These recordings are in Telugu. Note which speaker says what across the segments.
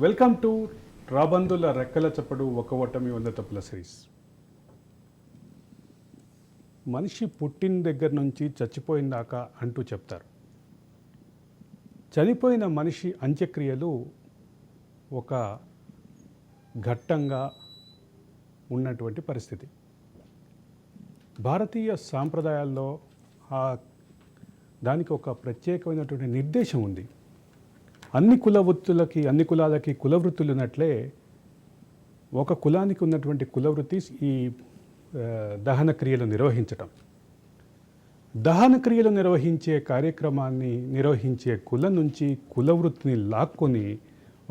Speaker 1: వెల్కమ్ టు రాబందుల రెక్కల చప్పుడు ఒక ఓటమి 100 తప్పుల సిరీస్. మనిషి పుట్టిన దగ్గర నుంచి చచ్చిపోయిన దాకా అంటూ చెప్తారు. చనిపోయిన మనిషి అంత్యక్రియలు ఒక ఘట్టంగా ఉన్నటువంటి పరిస్థితి. భారతీయ సాంప్రదాయాల్లో దానికి ఒక ప్రత్యేకమైనటువంటి నిర్దేశం ఉంది. అన్ని కులాలకి కులవృత్తులు ఉన్నట్లే ఒక కులానికి ఉన్నటువంటి కులవృత్తి ఈ దహన క్రియలు నిర్వహించటం. దహన క్రియలు నిర్వహించే కార్యక్రమాన్ని నిర్వహించే కులం నుంచి కులవృత్తిని లాక్కొని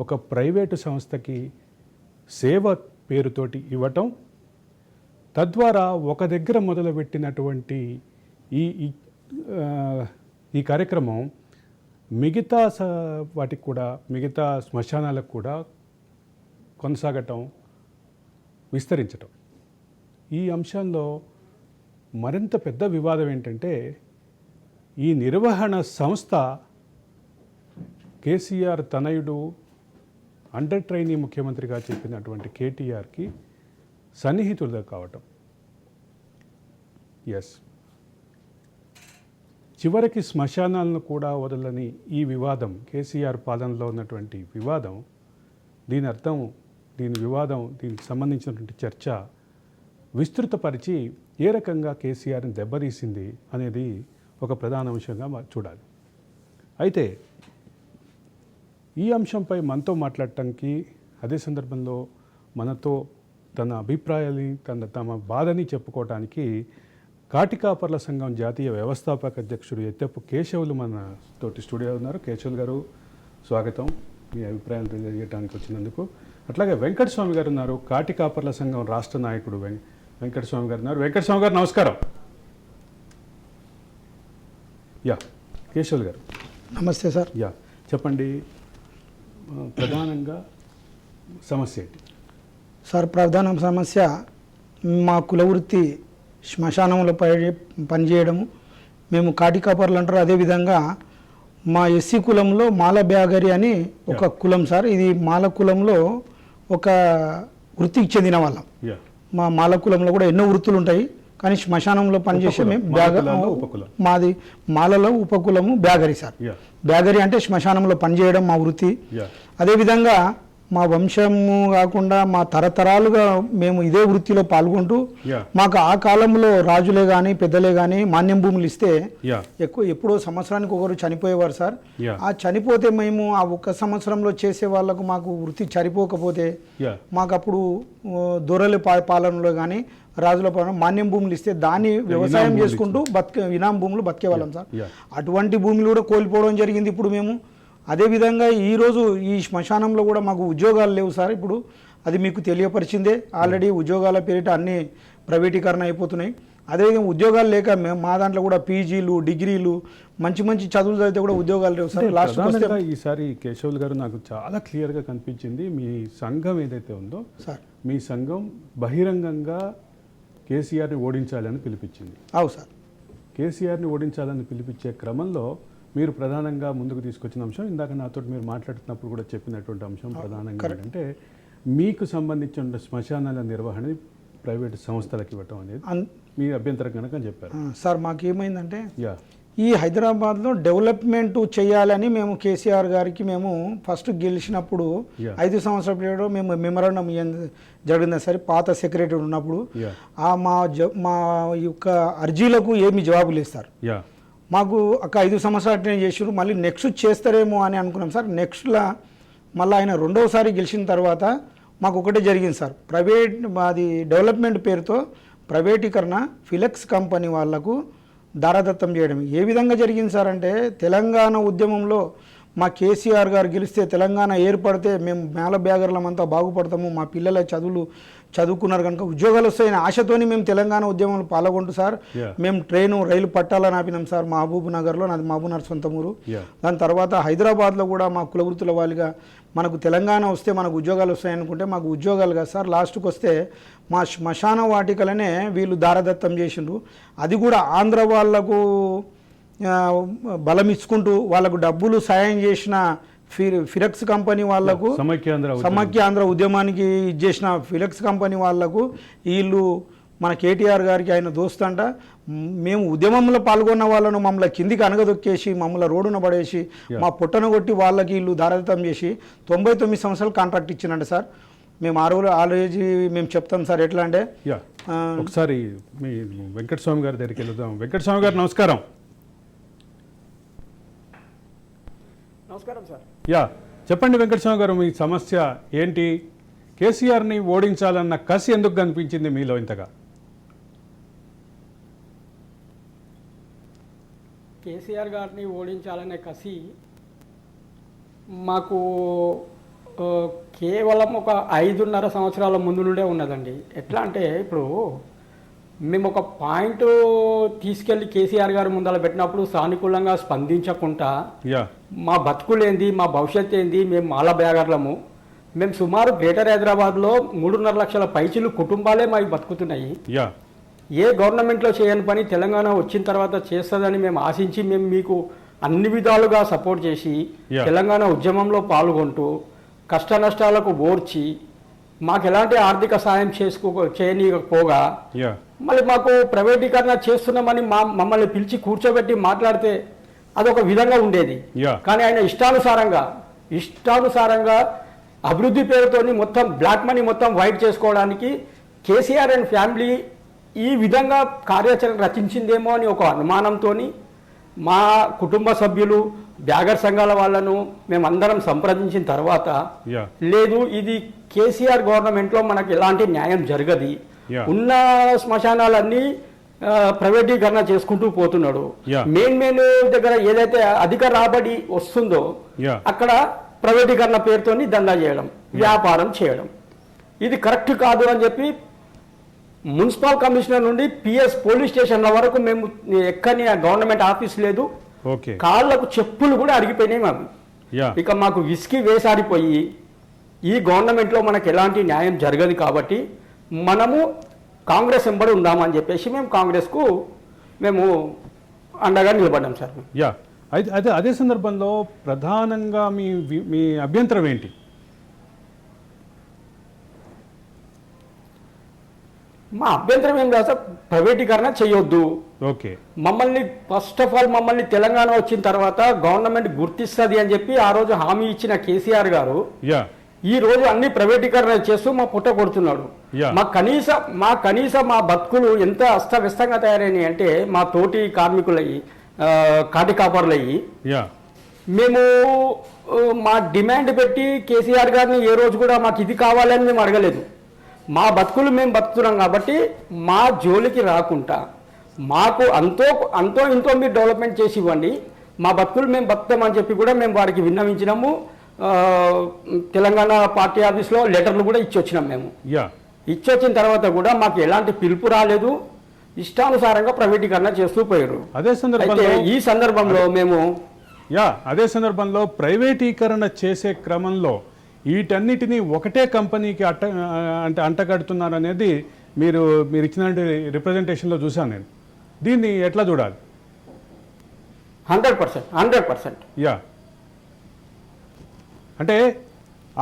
Speaker 1: ఒక ప్రైవేటు సంస్థకి సేవ పేరుతోటి ఇవ్వటం, తద్వారా ఒక దగ్గర మొదలుపెట్టినటువంటి ఈ కార్యక్రమం మిగతా వాటికి కూడా, మిగతా శ్మశానాలకు కూడా కొనసాగటం, విస్తరించటం. ఈ అంశంలో మరింత పెద్ద వివాదం ఏంటంటే, ఈ నిర్వహణ సంస్థ కేసీఆర్ తనయుడు అండర్ ట్రైనీ ముఖ్యమంత్రిగా చెప్పినటువంటి కేటీఆర్కి సన్నిహితులుగా కావటం. ఎస్, చివరికి శ్మశానాలను కూడా వదలని ఈ వివాదం, కేసీఆర్ పాలనలో ఉన్నటువంటి వివాదం, దీని అర్థం, దీనికి సంబంధించినటువంటి చర్చ విస్తృతపరిచి ఏ రకంగా కేసీఆర్ని దెబ్బతీసింది అనేది ఒక ప్రధాన అంశంగా చూడాలి. అయితే ఈ అంశంపై మనతో మాట్లాడటానికి, అదే సందర్భంలో మనతో తన అభిప్రాయాన్ని, తమ బాధని చెప్పుకోవటానికి కాటికాపర్ల సంఘం జాతీయ వ్యవస్థాపక అధ్యక్షుడు ఎత్తెప్పు కేశవులు మన తోటి స్టూడియో ఉన్నారు. కేశవులు గారు, స్వాగతం. మీ అభిప్రాయాలు తెలియజేయడానికి వచ్చినందుకు. అట్లాగే వెంకటస్వామి గారు ఉన్నారు, కాటికాపర్ల సంఘం రాష్ట్ర నాయకుడు వెంకటస్వామి గారు ఉన్నారు. వెంకటస్వామి గారు నమస్కారం. యా, కేశవులు గారు
Speaker 2: నమస్తే సార్.
Speaker 1: యా, చెప్పండి, ప్రధానంగా సమస్య ఏంటి
Speaker 2: సార్? ప్రధాన సమస్య మా కులవృత్తి శ్మశానంలో పనిచేయడము. మేము కాటికాపర్లు అంటారు. అదేవిధంగా మా ఎస్సీ కులంలో మాల బ్యాగరి అని ఒక కులం సార్. ఇది మాల కులంలో ఒక వృత్తికి చెందిన వాళ్ళం. మా మాల కులంలో కూడా ఎన్నో వృత్తులు ఉంటాయి, కానీ శ్మశానంలో పనిచేసే మేము మాది మాలలో ఉపకులము బ్యాగరి సార్. బ్యాగరి అంటే శ్మశానంలో పనిచేయడం మా వృత్తి. అదేవిధంగా మా వంశము కాకుండా మా తరతరాలుగా మేము ఇదే వృత్తిలో పాల్గొంటూ, మాకు ఆ కాలంలో రాజులే కానీ పెద్దలే కానీ మాన్యం భూములు ఇస్తే ఎప్పుడో సంవత్సరానికి ఒకరు చనిపోయేవారు సార్. ఆ చనిపోతే మేము ఆ ఒక్క సంవత్సరంలో చేసే వాళ్ళకు మాకు వృత్తి సరిపోకపోతే మాకు అప్పుడు దొరల పాలనలో కానీ రాజుల పాలన మాన్యం భూములు ఇస్తే దాన్ని వ్యవసాయం చేసుకుంటూ ఇనాం భూములు బతికేవాళ్ళం సార్. అటువంటి భూములు కూడా కోల్పోవడం జరిగింది ఇప్పుడు మేము. అదేవిధంగా ఈరోజు ఈ శ్మశానంలో కూడా మాకు ఉద్యోగాలు లేవు సార్. ఇప్పుడు అది మీకు తెలియపరిచిందే. ఆల్రెడీ ఉద్యోగాల పేరిట అన్నీ ప్రైవేటీకరణ అయిపోతున్నాయి. అదేవిధంగా ఉద్యోగాలు లేక మేము మా దాంట్లో కూడా పీజీలు, డిగ్రీలు, మంచి మంచి చదువులు చదివితే కూడా ఉద్యోగాలు లేవు సార్. లాస్ట్
Speaker 1: ఈసారి కేశవులు గారు నాకు చాలా క్లియర్గా కనిపించింది, మీ సంఘం ఏదైతే ఉందో సార్, మీ సంఘం బహిరంగంగా కేసీఆర్ని ఓడించాలని పిలిపించింది.
Speaker 2: అవును సార్.
Speaker 1: కేసీఆర్ని ఓడించాలని పిలిపించే క్రమంలో మీరు ప్రధానంగా ముందుకు తీసుకొచ్చిన అంశం, ఇందాక నాతో మీరు మాట్లాడుతున్నప్పుడు కూడా చెప్పినటువంటి అంశం ప్రధానంగా ఏంటంటే, మీకు సంబంధించిన శ్మశానాల నిర్వహణ ప్రైవేటు సంస్థలకు ఇవ్వటం అనేది మీ అభ్యంతరం కనుక చెప్పారు
Speaker 2: సార్. మాకేమైందంటే, ఈ హైదరాబాద్లో డెవలప్మెంట్ చేయాలని మేము కేసీఆర్ గారికి మేము ఫస్ట్ గెలిచినప్పుడు 5 సంవత్సరాల పీరియడ్ మేము మెమరాండం జరిగింది సార్. పాత సెక్రటరీ ఉన్నప్పుడు మా యొక్క అర్జీలకు ఏమి జవాబు లేదు సార్. మాకు ఒక 5 సంవత్సరాలు అటెండ్ చేసారు. మళ్ళీ నెక్స్ట్ చేస్తారేమో అని అనుకున్నాం సార్. నెక్స్ట్లో మళ్ళీ ఆయన రెండవసారి గెలిచిన తర్వాత మాకు ఒకటే జరిగింది సార్. అది డెవలప్మెంట్ పేరుతో ప్రైవేటీకరణ ఫిలెక్స్ కంపెనీ వాళ్లకు దారదత్తం చేయడం ఏ విధంగా జరిగింది సార్ అంటే, తెలంగాణ ఉద్యమంలో మా కేసీఆర్ గారు గెలిస్తే తెలంగాణ ఏర్పడితే మేము మేళ బ్యాగర్లమంతా బాగుపడతాము, మా పిల్లల చదువుకున్నారు కనుక ఉద్యోగాలు వస్తాయని ఆశతోని మేము తెలంగాణ ఉద్యమంలో పాల్గొంటూ సార్ మేము రైలు పట్టాలని ఆపినాం సార్. మహబూబ్ నగర్లో, నాది మహబూబ్ నగర్ సొంత ఊరు. దాని తర్వాత హైదరాబాద్లో కూడా మా కులవృత్తుల వాళ్ళుగా మనకు తెలంగాణ వస్తే మనకు ఉద్యోగాలు వస్తాయనుకుంటే మాకు ఉద్యోగాలు కాదు సార్. లాస్ట్కి వస్తే మా శ్మశాన వాటికలనే వీళ్ళు దారదత్తం చేసిండ్రు. అది కూడా ఆంధ్ర వాళ్లకు బలం ఇచ్చుకుంటూ వాళ్ళకు డబ్బులు సాయం చేసిన ఫిలెక్స్ కంపెనీ వాళ్లకు సమైక్య ఆంధ్ర ఉద్యమానికి ఇచ్చేసిన ఫిలెక్స్ కంపెనీ వాళ్లకు వీళ్ళు మన కేటీఆర్ గారికి ఆయన దోస్తంట మేము ఉద్యమంలో పాల్గొన్న వాళ్ళను మమ్మల్ని కిందికి అనగదొక్కేసి మమ్మల్ని రోడ్డున పడేసి మా పుట్టను కొట్టి వాళ్ళకి వీళ్ళు దారాదత్తం చేసి 99 సంవత్సరాలు కాంట్రాక్ట్ ఇచ్చినండి సార్. మేము ఆ రోజు మేము చెప్తాం సార్. ఎట్లా అంటే
Speaker 1: ఒకసారి మీ వెంకటస్వామి గారి దగ్గరికి వెళ్దాం. వెంకటస్వామి గారు నమస్కారం.
Speaker 3: నమస్కారం సార్.
Speaker 1: చెప్పండి వెంకటస్వామి గారు, మీ సమస్య ఏంటి? కేసీఆర్ని ఓడించాలన్న కసి ఎందుకు కనిపించింది మీలో ఇంతగా?
Speaker 3: కేసీఆర్ గారిని ఓడించాలనే కసి మాకు కేవలం ఒక 5.5 సంవత్సరాల ముందు నుండే ఉన్నదండి. ఎట్లా అంటే ఇప్పుడు మేము ఒక పాయింట్ తీసుకెళ్ళి కేసీఆర్ గారి ముందర పెట్టినప్పుడు సానుకూలంగా స్పందించకుండా మా బతుకులేంది, మా భవిష్యత్తు ఏంది, మేము మాల బ్యాగర్లము, మేము సుమారు గ్రేటర్ హైదరాబాద్లో 3.5 లక్షల పైచిలు కుటుంబాలే మాకు బతుకుతున్నాయి. ఏ గవర్నమెంట్లో చేయని పని తెలంగాణ వచ్చిన తర్వాత చేస్తుందని మేము ఆశించి మేము మీకు అన్ని విధాలుగా సపోర్ట్ చేసి తెలంగాణ ఉద్యమంలో పాల్గొంటూ కష్ట నష్టాలకు ఓర్చి మాకు ఎలాంటి ఆర్థిక సాయం చేయనీయకపోగా మళ్ళీ మాకు ప్రైవేటీకరణ చేస్తున్నామని మమ్మల్ని పిలిచి కూర్చోబెట్టి మాట్లాడితే అదొక విధంగా ఉండేది. కానీ ఆయన ఇష్టానుసారంగా అభివృద్ధి పేరుతోని మొత్తం బ్లాక్ మనీ మొత్తం వైట్ చేసుకోవడానికి కేసీఆర్ అండ్ ఫ్యామిలీ ఈ విధంగా కార్యాచరణ రచించిందేమో అని ఒక అనుమానంతో మా కుటుంబ సభ్యులు బ్యాగర్ సంఘాల వాళ్ళను మేమందరం సంప్రదించిన తర్వాత లేదు, ఇది కేసీఆర్ గవర్నమెంట్లో మనకు ఎలాంటి న్యాయం జరగది, ఉన్న శ్మశానాలన్నీ ప్రైవేటీకరణ చేసుకుంటూ పోతున్నాడు, మెయిన్ దగ్గర ఏదైతే అధిక రాబడి వస్తుందో అక్కడ ప్రైవేటీకరణ పేరుతోని దందా చేయడం, వ్యాపారం చేయడం, ఇది కరెక్ట్ కాదు అని చెప్పి మున్సిపల్ కమిషనర్ నుండి పిఎస్ పోలీస్ స్టేషన్ల వరకు మేము ఎక్కని గవర్నమెంట్ ఆఫీస్ లేదు, కాళ్లకు చెప్పులు కూడా అడిగిపోయినాయి మాకు. ఇక మాకు విసికి వేసారిపోయి ఈ గవర్నమెంట్లో మనకు ఎలాంటి న్యాయం జరగదు కాబట్టి మనము కాంగ్రెస్ వెంబడి ఉందామని చెప్పేసి మేము కాంగ్రెస్కు మేము అండగా నిలబడ్డాం సార్.
Speaker 1: అయితే అదే సందర్భంలో ప్రధానంగా మీ అభ్యంతరం ఏంటి?
Speaker 3: మా అభ్యంతరం ఏం కాదు సార్, ప్రైవేటీకరణ చేయొద్దు. మమ్మల్ని ఫస్ట్ ఆఫ్ ఆల్ మమ్మల్ని తెలంగాణ వచ్చిన తర్వాత గవర్నమెంట్ గుర్తిస్తుంది అని చెప్పి ఆ రోజు హామీ ఇచ్చిన కేసీఆర్ గారు ఈ రోజు అన్ని ప్రైవేటీకరణ చేస్తూ మా పుట్ట కొడుతున్నాడు. మా కనీస మా బతుకులు ఎంత అస్తవ్యస్తంగా తయారైనాయి అంటే మా తోటి కార్మికులయ్యి కాటి కాపర్లయ్యి మేము మా డిమాండ్ పెట్టి కేసీఆర్ గారిని ఏ రోజు కూడా మాకు ఇది కావాలని మేము అడగలేదు. మా బతుకులు మేము బతుకుతున్నాం కాబట్టి మా జోలికి రాకుండా మాకు అంతో ఇంతో మీరు డెవలప్మెంట్ చేసి ఇవ్వండి, మా బతుకులు మేము బతుకుతామని చెప్పి కూడా మేము వారికి విన్నవించినాము. తెలంగాణ పార్టీ ఆఫీస్లో లెటర్లు కూడా ఇచ్చొచ్చినాం. మేము ఇచ్చొచ్చిన తర్వాత కూడా మాకు ఎలాంటి పిలుపు రాలేదు, ఇష్టానుసారంగా ప్రైవేటీకరణ చేస్తూ పోయారు. ఈ సందర్భంలో మేము
Speaker 1: అదే సందర్భంలో ప్రైవేటీకరణ చేసే క్రమంలో వీటన్నిటినీ ఒకటే కంపెనీకి అంటగడుతున్నారు అనేది మీరు ఇచ్చిన రిప్రజెంటేషన్లో చూశాను నేను. దీన్ని ఎట్లా చూడాలి?
Speaker 3: 100%.
Speaker 1: అంటే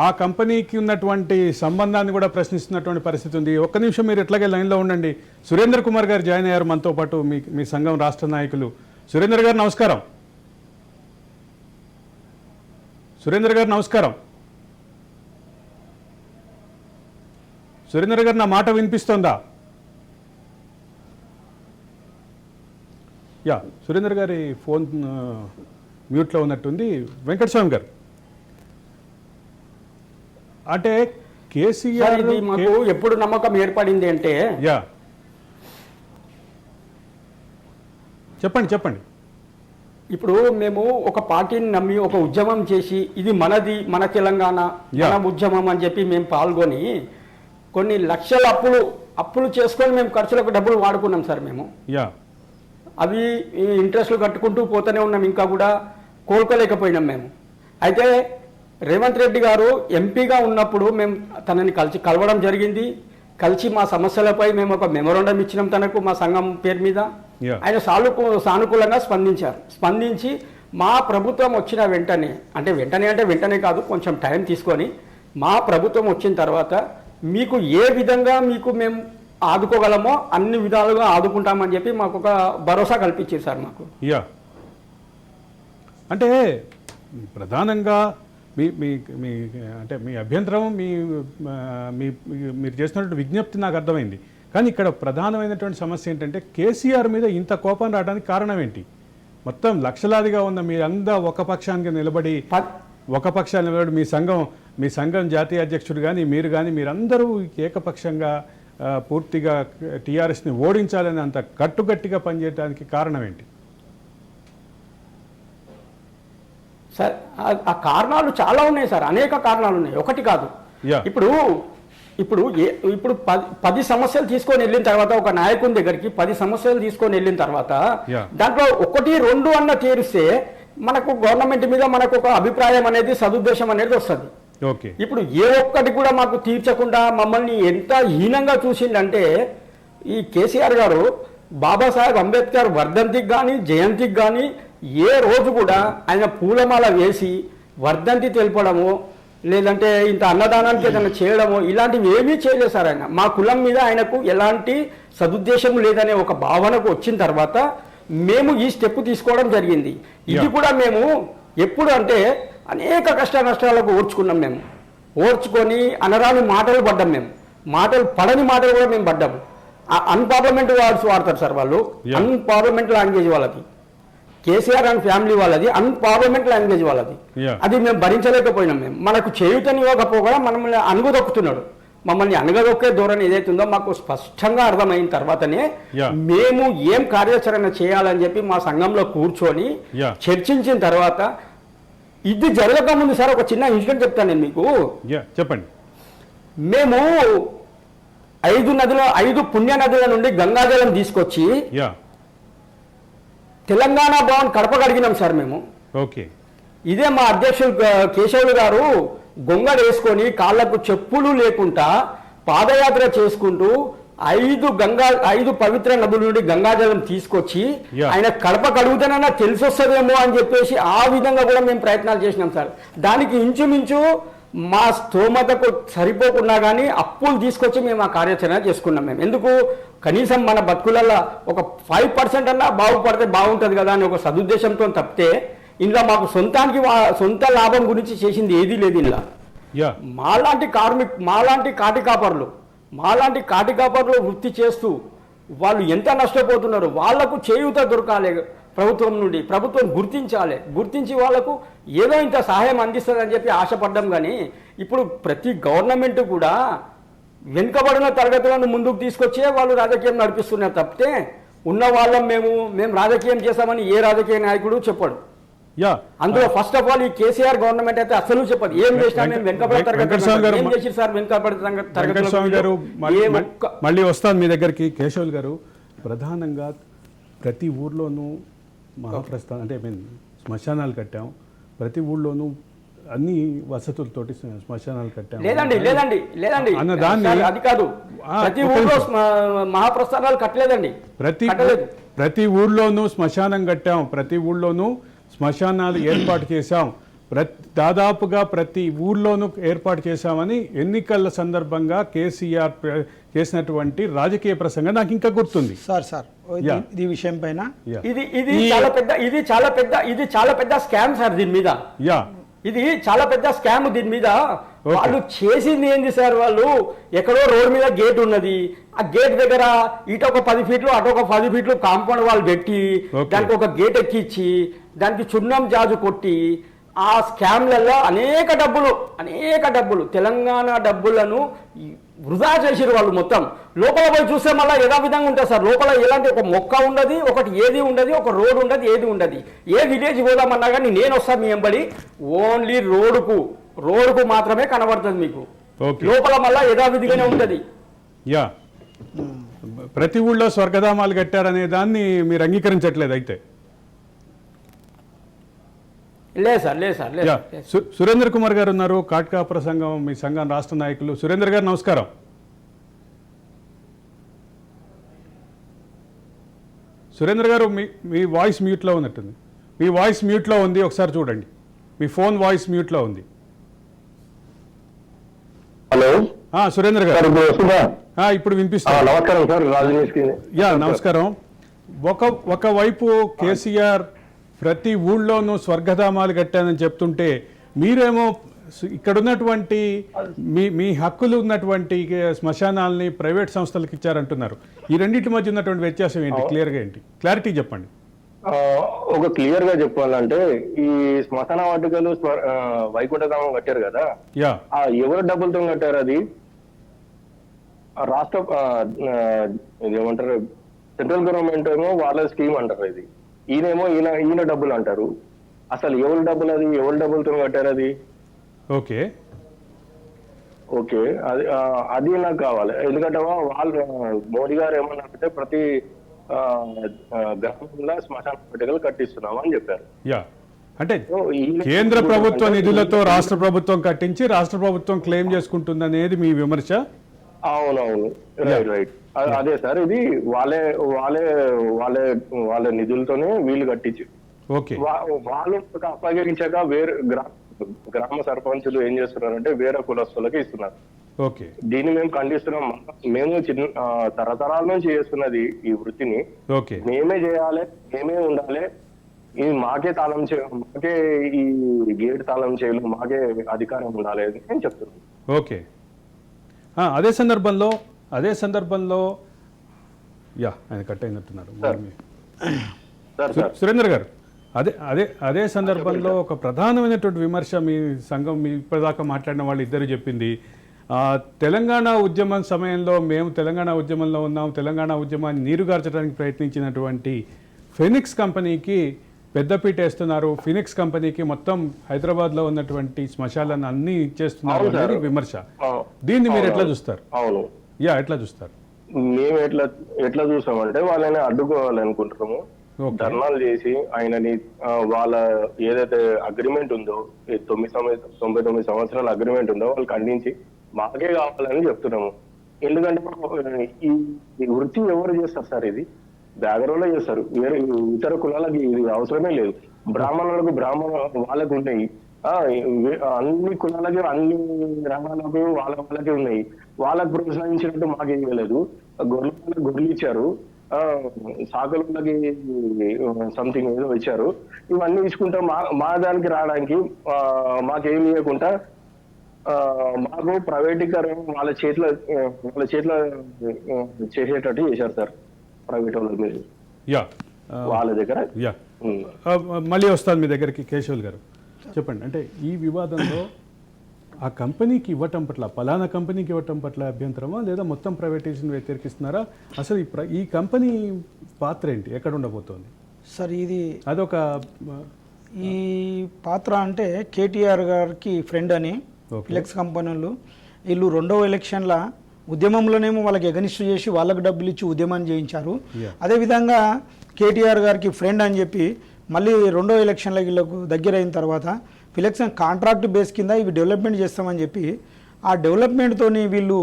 Speaker 1: ఆ కంపెనీకి ఉన్నటువంటి సంబంధాన్ని కూడా ప్రశ్నిస్తున్నటువంటి పరిస్థితి ఉంది. ఒక్క నిమిషం మీరు ఎట్లాగే లైన్లో ఉండండి. సురేంద్ర కుమార్ గారు జాయిన్ అయ్యారు మనతో పాటు, మీ సంఘం రాష్ట్ర నాయకులు. సురేంద్ర గారు నమస్కారం. సురేంద్ర గారు నా మాట వినిపిస్తోందా? సురేంద్ర గారి ఫోన్ మ్యూట్లో ఉన్నట్టుంది. వెంకటస్వామి గారు, అంటే కేసీఆర్
Speaker 3: మాకు ఎప్పుడు నమ్మకం ఏర్పడింది అంటే
Speaker 1: చెప్పండి.
Speaker 3: ఇప్పుడు మేము ఒక పార్టీని నమ్మి ఒక ఉద్యమం చేసి ఇది మనది, మన తెలంగాణ, మన ఉద్యమం అని చెప్పి మేము పాల్గొని కొన్ని లక్షల అప్పులు చేసుకొని మేము ఖర్చులకు డబ్బులు వాడుకున్నాం సార్. మేము అవి ఇంట్రెస్ట్లు కట్టుకుంటూ పోతూనే ఉన్నాం, ఇంకా కూడా కోలుకోలేకపోయినాం మేము. అయితే రేవంత్ రెడ్డి గారు ఎంపీగా ఉన్నప్పుడు మేము తనని కలవడం జరిగింది. కలిసి మా సమస్యలపై మేము ఒక మెమోరాండం ఇచ్చినాం తనకు, మా సంఘం పేరు మీద. ఆయన సానుకూలంగా స్పందించి మా ప్రభుత్వం వచ్చిన వెంటనే అంటే వెంటనే కాదు, కొంచెం టైం తీసుకొని మా ప్రభుత్వం వచ్చిన తర్వాత మీకు ఏ విధంగా మీకు మేము ఆదుకోగలమో అన్ని విధాలుగా ఆదుకుంటామని చెప్పి మాకు ఒక భరోసా కల్పించారు సార్ మాకు.
Speaker 1: యా, అంటే ప్రధానంగా మీ మీ మీ అంటే మీ అభ్యంతరం మీరు చేస్తున్నటువంటి విజ్ఞప్తి నాకు అర్థమైంది. కానీ ఇక్కడ ప్రధానమైనటువంటి సమస్య ఏంటంటే కేసీఆర్ మీద ఇంత కోపం రావడానికి కారణం ఏంటి? మొత్తం లక్షలాదిగా ఉన్న మీరంతా ఒక పక్షానికి నిలబడి మీ సంఘం జాతీయ అధ్యక్షుడు కానీ మీరు కానీ మీరందరూ ఏకపక్షంగా పూర్తిగా టీఆర్ఎస్ని ఓడించాలని అంత కట్టుగట్టిగా పనిచేయడానికి కారణం ఏంటి?
Speaker 3: సార్ ఆ కారణాలు చాలా ఉన్నాయి సార్, అనేక కారణాలు ఉన్నాయి, ఒకటి కాదు. ఇప్పుడు ఇప్పుడు ఇప్పుడు 10 సమస్యలు తీసుకొని వెళ్ళిన తర్వాత ఒక నాయకుని దగ్గరికి 10 సమస్యలు తీసుకొని వెళ్ళిన తర్వాత దాంట్లో 1, 2 అన్న తీరిస్తే మనకు గవర్నమెంట్ మీద మనకు ఒక అభిప్రాయం అనేది, సదుద్దేశం అనేది వస్తుంది. ఇప్పుడు ఏ ఒక్కటి కూడా మాకు తీర్చకుండా మమ్మల్ని ఎంత హీనంగా చూసిందంటే ఈ కేసీఆర్ గారు బాబాసాహెబ్ అంబేద్కర్ వర్ధంతికి కానీ జయంతికి కానీ ఏ రోజు కూడా ఆయన పూలమాల వేసి వర్ధంతి తెలపడము, లేదంటే ఇంత అన్నదానానికి ఏదైనా చేయడము, ఇలాంటివి ఏమీ చేయలేదు సార్. ఆయన మా కులం మీద ఆయనకు ఎలాంటి సదుద్దేశం లేదనే ఒక భావనకు వచ్చిన తర్వాత మేము ఈ స్టెప్ తీసుకోవడం జరిగింది. ఇది కూడా మేము ఎప్పుడు అంటే అనేక కష్ట నష్టాలకు ఓర్చుకున్నాం. మేము ఓర్చుకొని అనరాని మాటలు పడ్డాం. మేము పడని మాటలు కూడా మేము పడ్డాము. అన్పార్లమెంట్ వర్డ్స్ వాడతారు సార్ వాళ్ళు, అన్పార్లమెంట్ లాంగ్వేజ్ వాళ్ళది. కేసీఆర్ అండ్ ఫ్యామిలీ వాళ్ళది అన్పార్లమెంట్ లాంగ్వేజ్ వాళ్ళది. అది మేము భరించలేకపోయినాం. మేము మనకు చేయుతనివ్వకపోగా మనల్ని అణగదొక్కుతున్నాడు. మమ్మల్ని అణగదొక్కే ధోరణి ఏదైతుందో మాకు స్పష్టంగా అర్థమైన తర్వాతనే మేము ఏం కార్యాచరణ చేయాలని చెప్పి మా సంఘంలో కూర్చొని చర్చించిన తర్వాత, ఇది జరగక ముందు సార్ ఒక చిన్న ఇన్సిడెంట్ చెప్తాను నేను మీకు.
Speaker 1: చెప్పండి.
Speaker 3: మేము 5 పుణ్య నదుల నుండి గంగాజలం తీసుకొచ్చి తెలంగాణ భవన్ కడప కడిగినాం సార్ మేము. ఇదే మా అధ్యక్షులు కేశవులు గారు గొంగడు వేసుకొని కాళ్లకు చెప్పులు లేకుండా పాదయాత్ర చేసుకుంటూ 5 పవిత్ర నదుల నుండి గంగాజలం తీసుకొచ్చి ఆయన కడప కడుగుతానన్నా తెలిసొస్తుందేమో అని చెప్పేసి ఆ విధంగా కూడా మేము ప్రయత్నాలు చేసినాం సార్. దానికి ఇంచుమించు మా స్తోమతకు సరిపోకుండా కానీ అప్పులు తీసుకొచ్చి మేము ఆ కార్యాచరణ చేసుకున్నాం. మేము ఎందుకు కనీసం మన బతుకులలో ఒక 5% అన్నా బాగుపడితే బాగుంటుంది కదా అని ఒక సదుద్దేశంతో తప్పితే ఇందులో మాకు సొంత లాభం గురించి చేసింది ఏదీ లేదు. ఇందులో మాలాంటి కాటికాపర్లు వృత్తి చేస్తూ వాళ్ళు ఎంత నష్టపోతున్నారు, వాళ్లకు చేయూత దొరకాలి ప్రభుత్వం నుండి. ప్రభుత్వం గుర్తించి వాళ్లకు ఏదో ఇంత సహాయం అందిస్తుందని చెప్పి ఆశపడ్డాం. కానీ ఇప్పుడు ప్రతి గవర్నమెంట్ కూడా వెనుకబడిన తరగతులను ముందుకు తీసుకొచ్చే వాళ్ళు రాజకీయం నడిపిస్తున్నారు తప్పితే ఉన్న వాళ్ళం మేము రాజకీయం చేస్తామని ఏ రాజకీయ నాయకుడు చెప్పడు. అందులో ఫస్ట్ ఆఫ్ ఆల్ ఈ కేసీఆర్ గవర్నమెంట్ అయితే అసలు చెప్పదు. ఏం చేసినా మేము వెనుకబడిన
Speaker 1: తరగతులు. మళ్ళీ వస్తాను మీ దగ్గరికి. కేశవులు గారు, ప్రధానంగా ప్రతి ఊర్లోనూ మహాప్రస్థానం అంటే శ్మశానాలు కట్టాం. ప్రతి ఊళ్ళోనూ అన్ని వసతులతోటి శ్మశానాలు కట్టాం.
Speaker 3: లేదండి అన్నదాన్ని అది కాదు. ప్రతి ఊళ్ళో మహాప్రస్థానాలు కట్టలేదండి.
Speaker 1: ప్రతి ఊళ్ళోనూ శ్మశానం కట్టాం. ప్రతి ఊళ్ళోనూ శ్మశానాలు ఏర్పాటు చేశాం. దాదాపుగా ప్రతి ఊర్లోనూ ఏర్పాటు చేశామని ఎన్నికల సందర్భంగా కేసీఆర్ చేసినటువంటి రాజకీయ ప్రసంగం నాకు ఇంకా గుర్తుంది.
Speaker 2: సార్ ఈ విషయం పైన
Speaker 3: ఇది చాలా పెద్ద స్కామ్ సార్. దీని మీద ఇది చాలా పెద్ద స్కామ్. దీని మీద వాళ్ళు చేసింది ఏంది సార్? వాళ్ళు ఎక్కడో రోడ్ మీద గేట్ ఉన్నది, ఆ గేట్ దగ్గర ఇటు ఒక 10 ఫీట్లు అటు ఒక 10 ఫీట్లు కాంపౌండ్ వాళ్ళు పెట్టి దానికి ఒక గేట్ ఎక్కిచ్చి దానికి చున్నం జాజు కొట్టి ఆ స్కామ్లలో అనేక డబ్బులు తెలంగాణ డబ్బులను వృధా చేసిరు వాళ్ళు. మొత్తం లోపల పోయి చూస్తే మళ్ళీ యథావిధంగా ఉంటుంది సార్. లోపల ఎలాంటి ఒక మొక్క ఉండదు, ఒకటి ఏది ఉండదు, ఒక రోడ్ ఉండదు, ఏది ఉండదు. ఏ విలేజ్ పోదామన్నా కానీ నేను వస్తాను మీ వెంబడి, ఓన్లీ రోడ్కు మాత్రమే కనబడుతుంది మీకు. లోపల మళ్ళీ యథావిధిగానే ఉంటుంది.
Speaker 1: ప్రతి ఊళ్ళో స్వర్గధామాలు కట్టారనే దాన్ని మీరు అంగీకరించట్లేదు అయితే?
Speaker 3: లేదు సార్.
Speaker 1: సురేంద్ర కుమార్ గారు ఉన్నారు, కాట్కాపుర సంఘం, మీ సంఘం రాష్ట్ర నాయకులు. సురేంద్ర గారు నమస్కారం. సురేంద్ర గారు మీ వాయిస్ మ్యూట్లో ఉన్నట్టుంది. మీ వాయిస్ మ్యూట్లో ఉంది, ఒకసారి చూడండి. మీ ఫోన్ వాయిస్ మ్యూట్లో ఉంది.
Speaker 4: హలో
Speaker 1: సురేంద్ర
Speaker 4: సార్,
Speaker 1: గారు,
Speaker 4: ఇప్పుడు వస్తుందా?
Speaker 1: ఇప్పుడు వినిపిస్తుంది.
Speaker 4: నమస్కారం సార్, రాజనీష్కి.
Speaker 1: నమస్కారం. ఒకవైపు కేసీఆర్ ప్రతి ఊళ్ళోనూ స్వర్గధామాలు కట్టానని చెప్తుంటే, మీరేమో ఇక్కడ ఉన్నటువంటి మీ హక్కులు ఉన్నటువంటి శ్మశానాలని ప్రైవేట్ సంస్థలకు ఇచ్చారంటున్నారు. ఈ రెండింటి మధ్య ఉన్నటువంటి వ్యత్యాసం ఏంటి? క్లియర్గా ఏంటి? క్లారిటీ చెప్పండి.
Speaker 4: ఒక క్లియర్ గా చెప్పాలంటే, ఈ శ్మశాన వాటికలు వైకుంఠధామం కట్టారు కదా, ఎవరు డబ్బులతో కట్టారు? అది రాష్ట్ర ఇదేమంటారు, సెంట్రల్ గవర్నమెంట్ ఏమో వాళ్ళ స్కీమ్ అంటారు. ఇది ఈయన డబ్బులు అంటారు. అసలు ఎవరి డబ్బులు? అది ఎవరి డబ్బులతో కట్టారు? అది
Speaker 1: ఓకే
Speaker 4: ఓకే అది నాకు కావాలి. ఎందుకంటే వాళ్ళు మోడీ గారు ఏమన్నారంటే, ప్రతి గ్రామంలో శ్మశాన వాటికలు కట్టిస్తున్నాం అని చెప్పారు.
Speaker 1: అంటే కేంద్ర ప్రభుత్వ నిధులతో రాష్ట్ర ప్రభుత్వం కట్టించి రాష్ట్ర ప్రభుత్వం క్లెయిమ్ చేసుకుంటుంది అనేది మీ విమర్శ?
Speaker 4: అవునవును, రైట్. అదే సార్, ఇది వాళ్ళ నిధులతోనే వీళ్ళు కట్టించి వాళ్ళు అప్పగించాక వేరే గ్రామ సర్పంచులు ఏం చేస్తున్నారంటే వేరే కులస్తులకి ఇస్తున్నారు.
Speaker 1: ఓకే,
Speaker 4: దీన్ని మేము ఖండిస్తున్నాం. మేము తరతరాల నుంచి చేస్తున్నది ఈ వృత్తిని.
Speaker 1: ఓకే,
Speaker 4: మేమే చేయాలి, మేమే ఉండాలి, ఇది మాకే మాకే ఈ గేట్ తాళం చేయలు, మాకే అధికారం ఉండాలి అని నేను చెప్తున్నాను.
Speaker 1: ఓకే. అదే సందర్భంలో ఆయన కట్ అయినట్టున్నారు. సురేంద్ర గారు, అదే సందర్భంలో ఒక ప్రధానమైనటువంటి విమర్శ మీ సంఘం, మీ ఇప్పటిదాకా మాట్లాడిన వాళ్ళు ఇద్దరు చెప్పింది, తెలంగాణ ఉద్యమం సమయంలో మేము తెలంగాణ ఉద్యమంలో ఉన్నాం, తెలంగాణ ఉద్యమాన్ని నీరుగార్చడానికి ప్రయత్నించినటువంటి ఫినిక్స్ కంపెనీకి పెద్దపీట వేస్తున్నారు, ఫినిక్స్ కంపెనీకి మొత్తం హైదరాబాద్లో ఉన్నటువంటి శ్మశాలను అన్ని ఇచ్చేస్తున్నారు అనేది విమర్శ. దీన్ని మీరు ఎట్లా చూస్తారు?
Speaker 4: అవును,
Speaker 1: ఎట్లా చూస్తారు?
Speaker 4: మేము ఎట్లా చూసామంటే, వాళ్ళని అడ్డుకోవాలనుకుంటున్నాము. ధర్నాలు చేసి ఆయనని వాళ్ళ ఏదైతే అగ్రిమెంట్ ఉందో, 99 సంవత్సరాల అగ్రిమెంట్ ఉందో వాళ్ళు ఖండించి మాకే కావాలని చెప్తున్నాము. ఎందుకంటే ఈ వృత్తి ఎవరు చేస్తారు సార్? ఇది బ్యాగరోలో చేస్తారు, వేరే ఇతర కులాలకి ఇది అవసరమే లేదు. బ్రాహ్మణులకు వాళ్ళకు ఉన్నాయి, అన్ని కులాలకి అన్ని రంగాలకు వాళ్ళకే ఉన్నాయి. వాళ్ళకు ప్రోత్సహించినట్టు మాకేం లేదు. గొర్రెలు ఇచ్చారు, సాకులకి సంథింగ్ ఏదో ఇచ్చారు. ఇవన్నీ తీసుకుంటా మా దానికి రావడానికి మాకేమి ఇవ్వకుండా మాకు ప్రైవేటీకరణ వాళ్ళ చేతిలో చేసేటట్టు చేశారు సార్. ప్రైవేట్ వాళ్ళ మీద వాళ్ళ దగ్గర.
Speaker 1: మళ్ళీ వస్తాను మీ దగ్గరికి. కేశవులు గారు చెప్పండి, అంటే ఈ వివాదంలో ఆ కంపెనీకి ఇవ్వటం పట్ల, పలానా కంపెనీకి ఇవ్వటం పట్ల అభ్యంతరమా, లేదా మొత్తం ప్రైవేటైజేషన్ వ్యతిరేకిస్తున్నారా? అసలు ఈ కంపెనీ పాత్ర ఏంటి, ఎక్కడ ఉండబోతోంది
Speaker 2: సార్? ఇది
Speaker 1: అదొక
Speaker 2: ఈ పాత్ర అంటే కేటీఆర్ గారికి ఫ్రెండ్ అని ఫ్లెక్స్ కంపెనీలు వీళ్ళు 2వ ఎలక్షన్ల ఉద్యమంలోనేమో వాళ్ళకి ఎగనిస్ట్ చేసి వాళ్ళకి డబ్బులు ఇచ్చి ఉద్యమాన్ని చేయించారు. అదేవిధంగా కేటీఆర్ గారికి ఫ్రెండ్ అని చెప్పి మళ్ళీ 2వ ఎలక్షన్ల వీళ్ళకు దగ్గర అయిన తర్వాత ఫిలెక్స్ కాంట్రాక్ట్ బేస్ కింద ఇవి డెవలప్మెంట్ చేస్తామని చెప్పి ఆ డెవలప్మెంట్తోని వీళ్ళు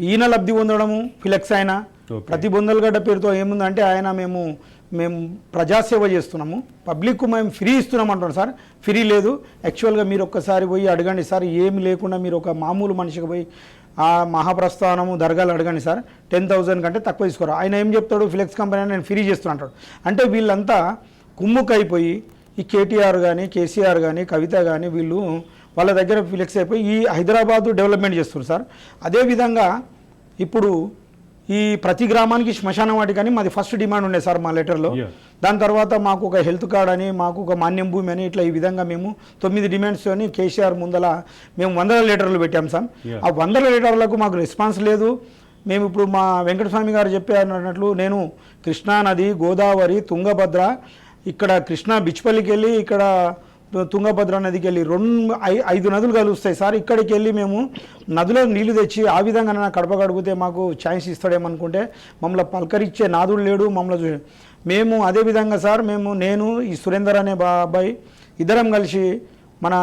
Speaker 2: ఈయన లబ్ధి పొందడము, ఫిలెక్స్ ఆయన ప్రతి బొందలగడ్డ పేరుతో ఏముందంటే ఆయన మేము ప్రజాసేవ చేస్తున్నాము, పబ్లిక్కు మేము ఫ్రీ ఇస్తున్నాం అంటున్నాం సార్. ఫ్రీ లేదు. యాక్చువల్గా మీరు ఒక్కసారి పోయి అడగండి సార్, ఏమి లేకుండా మీరు ఒక మామూలు మనిషికి పోయి ఆ మహాప్రస్థానము దర్గాలు అడగండి సార్, 10,000 కంటే తక్కువ తీసుకోరు. ఆయన ఏం చెప్తాడు, ఫిలెక్స్ కంపెనీ నేను ఫ్రీ చేస్తున్నా అంటాడు. అంటే వీళ్ళంతా కుమ్ముకైపోయి ఈ కేటీఆర్ కానీ కేసీఆర్ కానీ కవిత కానీ వీళ్ళు వాళ్ళ దగ్గర ఫిలెక్స్ అయిపోయి ఈ హైదరాబాదు డెవలప్మెంట్ చేస్తున్నారు సార్. అదేవిధంగా ఇప్పుడు ఈ ప్రతి గ్రామానికి శ్మశానం వాటి కానీ మాది ఫస్ట్ డిమాండ్ ఉండే సార్ మా లెటర్లో. దాని తర్వాత మాకు ఒక హెల్త్ కార్డ్ అని, మాకు ఒక మాన్యం భూమి అని, ఇట్లా ఈ విధంగా మేము 9 డిమాండ్స్ అని కేసీఆర్ ముందల మేము 100 లెటర్లు పెట్టాం సార్. ఆ 100 లెటర్లకు మాకు రెస్పాన్స్ లేదు. మేము ఇప్పుడు మా వెంకటస్వామి గారు చెప్పారన్నట్లు నేను కృష్ణా నది, గోదావరి, తుంగభద్ర, ఇక్కడ కృష్ణా బిచ్పల్లికి వెళ్ళి ఇక్కడ తుంగభద్ర నదికి వెళ్ళి 5 నదులు కలుస్తాయి సార్. ఇక్కడికి వెళ్ళి మేము నదిలో నీళ్లు తెచ్చి ఆ విధంగా నా కడప గడిపితే మాకు ఛాయిస్ ఇస్తాడేమనుకుంటే మమ్మల్ని పలకరించే నాదుడు లేడు. మమ్మల్ని మేము అదేవిధంగా సార్ నేను ఈ సురేందర్ అనే అబ్బాయి ఇద్దరం కలిసి మన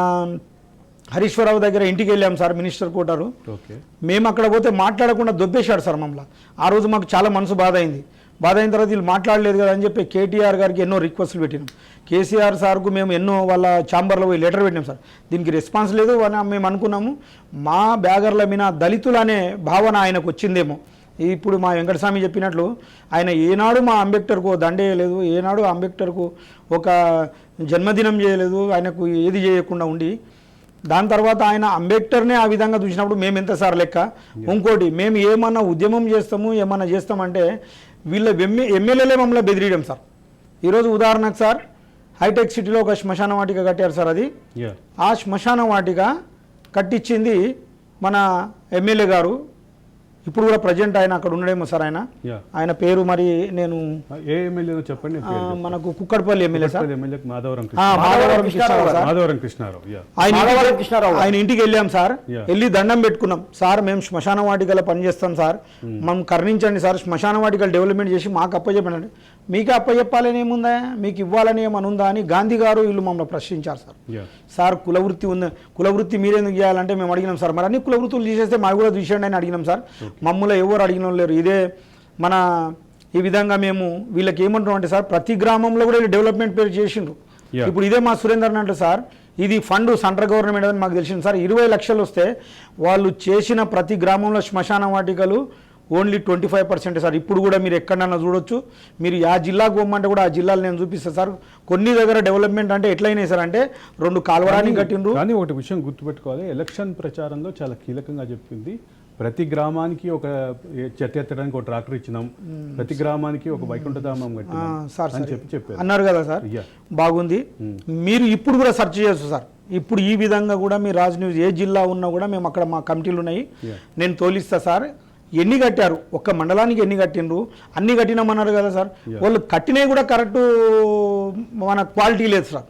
Speaker 2: హరీశ్వరరావు దగ్గర ఇంటికి వెళ్ళాం సార్, మినిస్టర్ కోటారు. మేము అక్కడ పోతే మాట్లాడకుండా దొబ్బేశాడు సార్ మమ్మల్ని. ఆ రోజు మాకు చాలా మనసు బాధ అయింది. బాధ అయిన తర్వాత వీళ్ళు మాట్లాడలేదు కదా అని చెప్పి కేటీఆర్ గారికి ఎన్నో రిక్వెస్ట్లు పెట్టినాం. కేసీఆర్ సార్కు మేము ఎన్నో వాళ్ళ ఛాంబర్లో పోయి లెటర్ పెట్టినాం సార్. దీనికి రెస్పాన్స్ లేదు అని మేము అనుకున్నాము. మా బ్యాగర్ల మీద దళితులు అనే భావన ఆయనకు వచ్చిందేమో. ఇప్పుడు మా వెంకటస్వామి చెప్పినట్లు ఆయన ఏనాడు మా అంబేద్కర్కు దండ వేయలేదు, ఏనాడు అంబేద్కర్కు ఒక జన్మదినం చేయలేదు, ఆయనకు ఏది చేయకుండా ఉండి దాని తర్వాత ఆయన అంబేద్కర్నే ఆ విధంగా చూసినప్పుడు మేము ఎంత సార్ లెక్క. ఇంకోటి మేము ఏమన్నా ఉద్యమం చేస్తాము ఏమన్నా చేస్తామంటే వీళ్ళ ఎమ్మెల్యేలే మమ్మల్ని బెదిరియడం సార్. ఈరోజు ఉదాహరణకు సార్ హైటెక్ సిటీలో ఒక శ్మశాన వాటిక కట్టారు సార్. అది ఆ శ్మశాన వాటిక కట్టించింది మన ఎమ్మెల్యే గారు. ఇప్పుడు కూడా ప్రజెంట్ ఆయన అక్కడ ఉండడేమో సార్. ఆయన పేరు మరి నేను
Speaker 1: ఏ ఎమ్మెల్యే చెప్పండి.
Speaker 2: మనకు కుక్కడపల్లి ఎమ్మెల్యే సార్,
Speaker 1: మాధవరం కృష్ణారావు.
Speaker 2: ఆయన ఇంటికి వెళ్ళాం సార్. వెళ్ళి దండం పెట్టుకున్నాం సార్, మేము శ్మశాన వాటికలో పనిచేస్తాం సార్, మనం కరుణించండి సార్, శ్మశాన వాటికలు డెవలప్మెంట్ చేసి మాకు అప్పచెప్పండి. మీకు అప్పచెప్పాలని ఏముందా, మీకు ఇవ్వాలని ఏమని ఉందా అని గాంధీ గారు వీళ్ళు మమ్మల్ని ప్రశ్నించారు సార్. సార్ కులవృత్తి ఉంది, కులవృత్తి మీరెందుకు చేయాలంటే మేము అడిగినాం సార్. మరి అన్ని కులవృత్తులు తీసేస్తే మాకు కూడా తీసేయండి అని అడిగినాం సార్. మమ్మల్ని ఎవరు అడిగిన లేరు. ఇదే మన ఈ విధంగా మేము వీళ్ళకి ఏమంటున్నాం అంటే సార్, ప్రతి గ్రామంలో కూడా వీళ్ళు డెవలప్మెంట్ పేరు చేసిండ్రు. ఇప్పుడు ఇదే మా సురేందర్ అంటే సార్, ఇది ఫండ్ సెంట్రల్ గవర్నమెంట్ అని మాకు తెలిసింది సార్. 20 లక్షలు వస్తే వాళ్ళు చేసిన ప్రతి గ్రామంలో శ్మశాన వాటికలు ఓన్లీ 25% సార్. ఇప్పుడు కూడా మీరు ఎక్కడన్నా చూడొచ్చు. మీరు ఆ జిల్లాకు పోమంటే కూడా ఆ జిల్లాలు నేను చూపిస్తాను సార్. కొన్ని దగ్గర డెవలప్మెంట్ అంటే ఎట్లయినాయి సార్ అంటే 2 కాలువరాన్ని కట్టిండ్రు.
Speaker 1: కానీ ఒకటి విషయం గుర్తుపెట్టుకోవాలి, ఎలక్షన్ ప్రచారంలో చాలా కీలకంగా చెప్పింది, ప్రతి గ్రామానికి ఒక చెత్త ఎత్తడానికి ఒక ట్రాక్టర్ ఇచ్చినాం, ప్రతి గ్రామానికి ఒక వైకుంఠధామం కట్టినాం అని చెప్పారు
Speaker 2: అన్నారు కదా సార్. బాగుంది. మీరు ఇప్పుడు కూడా సెర్చ్ చేయొచ్చు సార్. ఇప్పుడు ఈ విధంగా కూడా మీ రాజ్ న్యూస్ ఏ జిల్లా ఉన్నా కూడా మేము అక్కడ మా కమిటీలు ఉన్నాయి, నేను తోలిస్తా సార్. ఎన్ని కట్టారు, ఒక్క మండలానికి ఎన్ని కట్టిండ్రు, అన్ని కట్టినామన్నారు కదా సార్. వాళ్ళు కట్టినవి కూడా కరెక్ట్ మన క్వాలిటీ లేదు సార్.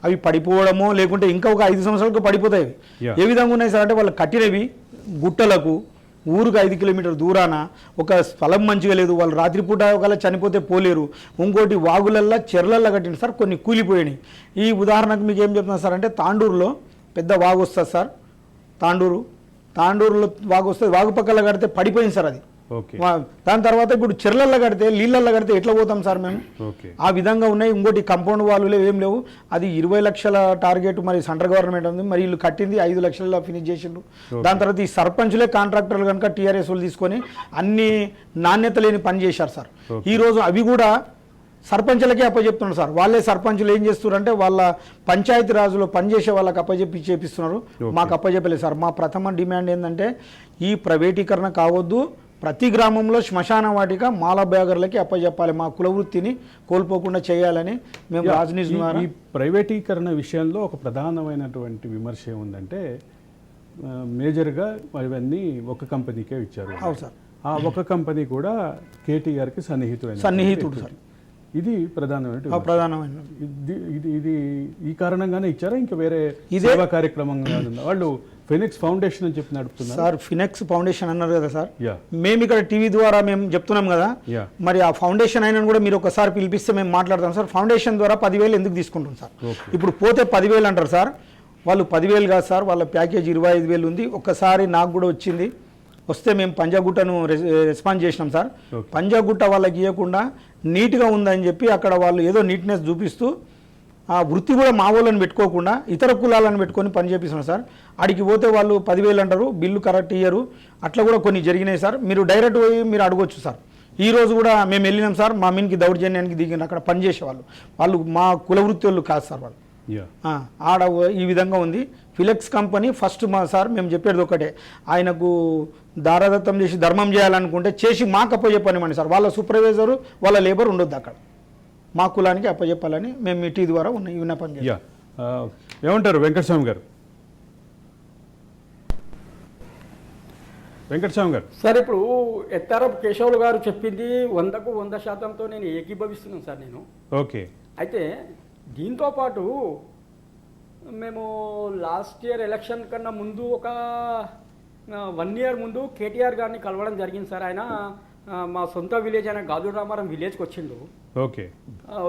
Speaker 2: అవి పడిపోవడమో లేకుంటే ఇంకా ఒక 5 సంవత్సరాలకు పడిపోతాయి. ఏ విధంగా ఉన్నాయి సార్ అంటే వాళ్ళు కట్టినవి గుట్టలకు ఊరుకు 5 కిలోమీటర్ దూరాన ఒక స్థలం మంచిగా లేదు, వాళ్ళు రాత్రిపూట ఒకవేళ చనిపోతే పోలేరు. ఇంకోటి వాగులల్లో చెర్లల్లో కట్టింది సార్, కొన్ని కూలిపోయినాయి. ఈ ఉదాహరణకు మీకు ఏం చెప్తున్నా సార్ అంటే తాండూరులో పెద్ద వాగు వస్తుంది సార్. తాండూరులో వాగు వస్తుంది, వాగు పక్కల కడితే పడిపోయింది సార్ అది. దాని తర్వాత ఇప్పుడు చెర్లల్లో కడితే నీళ్ళల్లో కడితే ఎట్లా పోతాం సార్ మేము. ఆ విధంగా ఉన్నాయి. ఇంకోటి కంపౌండ్ వాళ్ళు ఏం లేవు. అది 20 లక్షల టార్గెట్ మరి సెంట్రల్ గవర్నమెంట్ ఉంది, మరి వీళ్ళు కట్టింది 5 లక్షల ఫినిష్ చేసిండ్రు. దాని తర్వాత ఈ సర్పంచులే కాంట్రాక్టర్లు కనుక టీఆర్ఎస్ వాళ్ళు తీసుకొని అన్ని నాణ్యత లేని పని చేశారు సార్. ఈరోజు అవి కూడా సర్పంచులకే అప్పచెప్తున్నారు సార్. వాళ్ళే సర్పంచులు ఏం చేస్తున్నారు అంటే వాళ్ళ పంచాయతీ రాజులో పనిచేసే వాళ్ళకి అప్పచెప్పి చేపిస్తున్నారు, మాకు అప్పచెప్పలేదు సార్. మా ప్రథమ డిమాండ్ ఏంటంటే ఈ ప్రైవేటీకరణ కావద్దు, ప్రతి గ్రామంలో శ్మశాన వాటిక మాల బ్యాగర్లకి అప్పచెప్పాలి, మా కులవృత్తిని కోల్పోకుండా చేయాలని మేము రాజనీతి ద్వారా.
Speaker 1: ఈ ప్రైవేటీకరణ విషయంలో ఒక ప్రధానమైనటువంటి విమర్శ ఏముందంటే మేజర్గా ఇవన్నీ ఒక కంపెనీకే ఇచ్చారు.
Speaker 2: అవును సార్.
Speaker 1: ఆ ఒక కంపెనీ కూడా కేటీఆర్కి
Speaker 2: సన్నిహితుడు సార్.
Speaker 1: ఇది
Speaker 2: ప్రధానమైన
Speaker 1: ఇది ఈ కారణంగానే ఇచ్చారా, ఇంకా వేరే సేవా కార్యక్రమం వాళ్ళు ఫినిక్స్ ఫౌండేషన్ అని చెప్పి నడుపుతున్నారు
Speaker 2: సార్. ఫినిక్స్ ఫౌండేషన్ అన్నారు కదా సార్. మేము ఇక్కడ టీవీ ద్వారా మేము చెప్తున్నాం కదా, మరి ఆ ఫౌండేషన్ అయినా కూడా మీరు ఒకసారి పిలిపిస్తే మేము మాట్లాడతాం సార్. ఫౌండేషన్ ద్వారా 10,000 ఎందుకు తీసుకుంటాం సార్. ఇప్పుడు పోతే 10,000 అంటారు సార్. వాళ్ళు 10,000 కాదు సార్, వాళ్ళ ప్యాకేజ్ 25,000 ఉంది. ఒక్కసారి నాకు కూడా వచ్చింది, వస్తే మేము పంజాగుట్టను రెస్పాన్స్ చేసినాం సార్. పంజాగుట్ట వాళ్ళకి ఇవ్వకుండా నీట్గా ఉందని చెప్పి అక్కడ వాళ్ళు ఏదో నీట్నెస్ చూపిస్తూ ఆ వృత్తి కూడా మా వాళ్ళని పెట్టుకోకుండా ఇతర కులాలను పెట్టుకొని పని చేపిస్తున్నారు సార్. అడిగి పోతే వాళ్ళు 10,000 అంటారు, బిల్లు కరెక్ట్ ఇయ్యరు. అట్లా కూడా కొన్ని జరిగినాయి సార్. మీరు డైరెక్ట్ పోయి మీరు అడగొచ్చు సార్. ఈ రోజు కూడా మేము వెళ్ళినాం సార్, మా మీనికి దౌర్జన్యానికి దిగిన అక్కడ పనిచేసేవాళ్ళు వాళ్ళు మా కుల వృత్తి వాళ్ళు కాదు సార్. వాళ్ళు ఆడ ఈ విధంగా ఉంది. ఫిలెక్స్ కంపెనీ ఫస్ట్ మా సార్ మేము చెప్పేది ఒకటే, ఆయనకు దారాదత్తం చేసి ధర్మం చేయాలనుకుంటే చేసి మాకు అప్పచెప్పనివ్వండి సార్. వాళ్ళ సూపర్వైజరు వాళ్ళ లేబర్ ఉండొద్దు అక్కడ, మా కులానికి అప్పచెప్పాలని మేము మీటీ ద్వారా ఉన్న విన్నపం చేయాలి.
Speaker 1: ఏమంటారు వెంకటస్వామి గారు?
Speaker 3: సార్, ఇప్పుడు ఎత్తారపు కేశవులు గారు చెప్పింది 100కు 100% నేను ఏకీభవిస్తున్నాను సార్ నేను.
Speaker 1: ఓకే.
Speaker 3: అయితే దీంతో పాటు మేము లాస్ట్ ఇయర్ ఎలక్షన్ కన్నా ముందు ఒక 1 ఇయర్ ముందు కేటీఆర్ గారిని కలవడం జరిగింది సార్. ఆయన మా సొంత విలేజ్ అయిన గాజుల రామారం విలేజ్కి వచ్చిండు.
Speaker 1: ఓకే.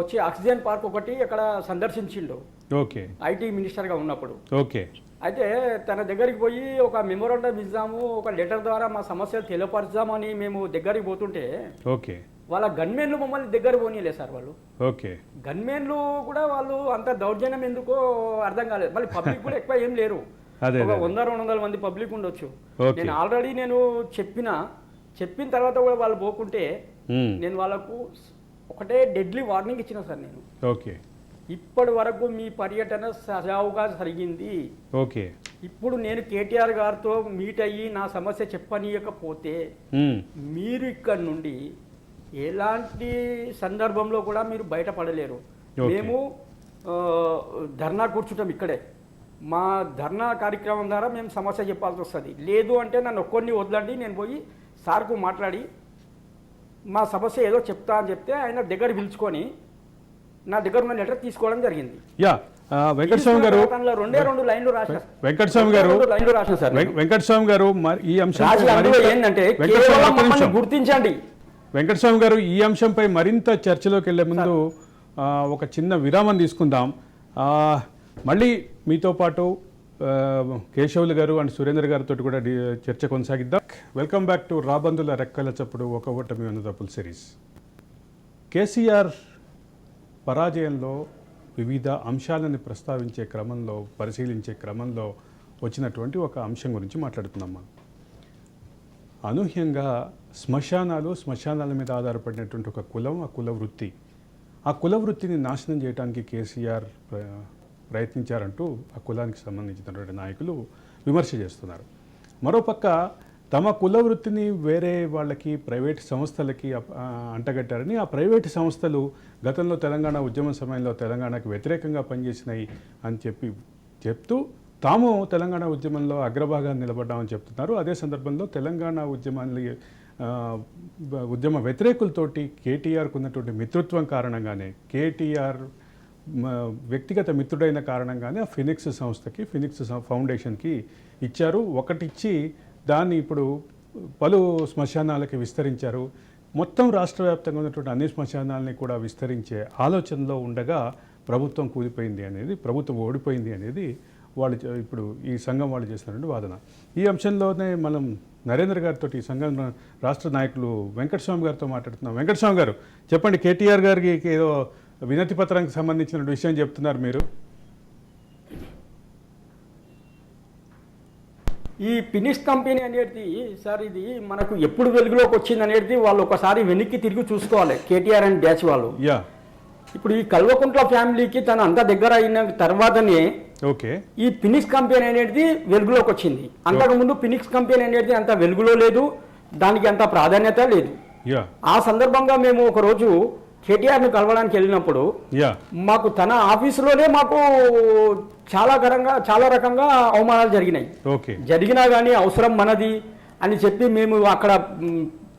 Speaker 3: వచ్చి ఆక్సిజన్ పార్క్ ఒకటి అక్కడ సందర్శించిండు.
Speaker 1: ఓకే.
Speaker 3: ఐటీ మినిస్టర్గా ఉన్నప్పుడు.
Speaker 1: ఓకే.
Speaker 3: అయితే తన దగ్గరికి పోయి ఒక మెమోరాండం ఇద్దాము, ఒక లెటర్ ద్వారా మా సమస్యలు తెలియపరచామని మేము దగ్గరికి పోతుంటే
Speaker 1: ఓకే
Speaker 3: వాళ్ళ గన్మెన్లు మమ్మల్ని దగ్గర పోనీయలే సార్ వాళ్ళు.
Speaker 1: ఓకే.
Speaker 3: గన్మెన్లు కూడా వాళ్ళు అంత దౌర్జన్యం ఎందుకో అర్థం కాలేదు. మళ్ళీ పబ్లిక్ కూడా ఎక్కువ ఏం లేరు,
Speaker 1: అదే
Speaker 3: ఒక 100-200 మంది పబ్లిక్ ఉండొచ్చు.
Speaker 1: ఓకే.
Speaker 3: నేను ఆల్రెడీ చెప్పిన తర్వాత కూడా వాళ్ళు పోకుంటే నేను వాళ్ళకు ఒకటే డెడ్లీ వార్నింగ్ ఇచ్చిన సార్ నేను.
Speaker 1: ఓకే.
Speaker 3: ఇప్పటి వరకు మీ పర్యటన సజావుగా జరిగింది.
Speaker 1: ఓకే.
Speaker 3: ఇప్పుడు నేను కేటీఆర్ గారితో మీట్ అయ్యి నా సమస్య చెప్పనీయకపోతే మీరు ఇక్కడ నుండి ఎలాంటి సందర్భంలో కూడా మీరు బయటపడలేరు. మేము ధర్నా కూర్చుంటాం ఇక్కడే. మా ధర్నా కార్యక్రమం ద్వారా మేము సమస్య చెప్పాల్సి వస్తుంది. లేదు అంటే నన్ను ఒక్కొన్ని వదలండి, నేను పోయి సార్కు మాట్లాడి మా సమస్య ఏదో చెప్తా అని చెప్తే ఆయన దగ్గర పిలుచుకొని నా దగ్గర ఉన్న లెటర్ తీసుకోవడం జరిగింది.
Speaker 1: వెంకటస్వామి గారు
Speaker 3: రెండు లైన్లు రాశారు.
Speaker 1: వెంకటస్వామి గారు ఈ అంశం
Speaker 3: ఏంటంటే గుర్తించండి.
Speaker 1: వెంకటస్వామి గారు ఈ అంశంపై మరింత చర్చలోకి వెళ్లే ముందు ఒక చిన్న విరామం తీసుకుందాం. మళ్ళీ మీతో పాటు కేశవులు గారు అండ్ సురేంద్ర గారితో కూడా చర్చ కొనసాగిద్దాం. వెల్కమ్ బ్యాక్ టు రాబందుల రెక్కల చప్పుడు ఒక ఓటమి ఉన్న తప్పుల సిరీస్. కేసీఆర్ పరాజయంలో వివిధ అంశాలను ప్రస్తావించే క్రమంలో, పరిశీలించే క్రమంలో వచ్చినటువంటి ఒక అంశం గురించి మాట్లాడుతున్నాం మనం. అనూహ్యంగా శ్మశానాల మీద ఆధారపడినటువంటి ఒక కులం, ఆ కుల వృత్తి, ఆ కుల వృత్తిని నాశనం చేయడానికి కేసీఆర్ ప్రయత్నించారంటూ ఆ కులానికి సంబంధించినటువంటి నాయకులు విమర్శ చేస్తున్నారు. మరోపక్క తమ కుల వృత్తిని వేరే వాళ్ళకి, ప్రైవేట్ సంస్థలకి అంటగట్టారని, ఆ ప్రైవేటు సంస్థలు గతంలో తెలంగాణ ఉద్యమ సమయంలో తెలంగాణకు వ్యతిరేకంగా పనిచేసినాయి అని చెప్తూ తాము తెలంగాణ ఉద్యమంలో అగ్రభాగాన్ని నిలబడ్డామని చెప్తున్నారు. అదే సందర్భంలో తెలంగాణ ఉద్యమ వ్యతిరేకులతోటి కేటీఆర్కు ఉన్నటువంటి మిత్రత్వం కారణంగానే, కేటీఆర్ వ్యక్తిగత మిత్రుడైన కారణంగానే ఆ ఫినిక్స్ సంస్థకి, ఫినిక్స్ ఫౌండేషన్కి ఇచ్చారు. ఒకటిచ్చి దాన్ని ఇప్పుడు పలు శ్మశానాలకి విస్తరించారు. మొత్తం రాష్ట్ర వ్యాప్తంగా ఉన్నటువంటి అన్ని శ్మశానాలని కూడా విస్తరించే ఆలోచనలో ఉండగా ప్రభుత్వం కూలిపోయింది అనేది, ప్రభుత్వం ఓడిపోయింది అనేది వాళ్ళు ఇప్పుడు ఈ సంఘం వాళ్ళు చేసినటువంటి వాదన. ఈ అంశంలోనే మనం నరేంద్ర గారితో, ఈ సంఘం రాష్ట్ర నాయకులు వెంకటస్వామి గారితో మాట్లాడుతున్నాం. వెంకటస్వామి గారు చెప్పండి, కేటీఆర్ గారికి ఏదో వినతి పత్రానికి సంబంధించిన విషయం చెప్తున్నారు మీరు.
Speaker 3: ఈ ఫినిక్స్ కంపెనీ అనేది సార్, ఇది మనకు ఎప్పుడు వెలుగులోకి వచ్చింది అనేది వాళ్ళు ఒకసారి వెనక్కి తిరిగి చూసుకోవాలి, కేటీఆర్ అండ్ బ్యాచ్ వాళ్ళు. ఇప్పుడు ఈ కల్వకుంట్ల ఫ్యామిలీకి తను అంత దగ్గర అయిన తర్వాతనే ఈ ఫినిక్స్ కంపెనీ అనేది వెలుగులోకి వచ్చింది. అంతకుముందు ఫినిక్స్ కంపెనీ అనేది అంత వెలుగులో లేదు, దానికి అంత ప్రాధాన్యత లేదు. ఆ సందర్భంగా మేము ఒకరోజు కేటీఆర్ను కలవడానికి వెళ్ళినప్పుడు మాకు తన ఆఫీసులోనే మాకు చాలా రకంగా అవమానాలు జరిగినాయి. జరిగినా కానీ అవసరం మనది అని చెప్పి మేము అక్కడ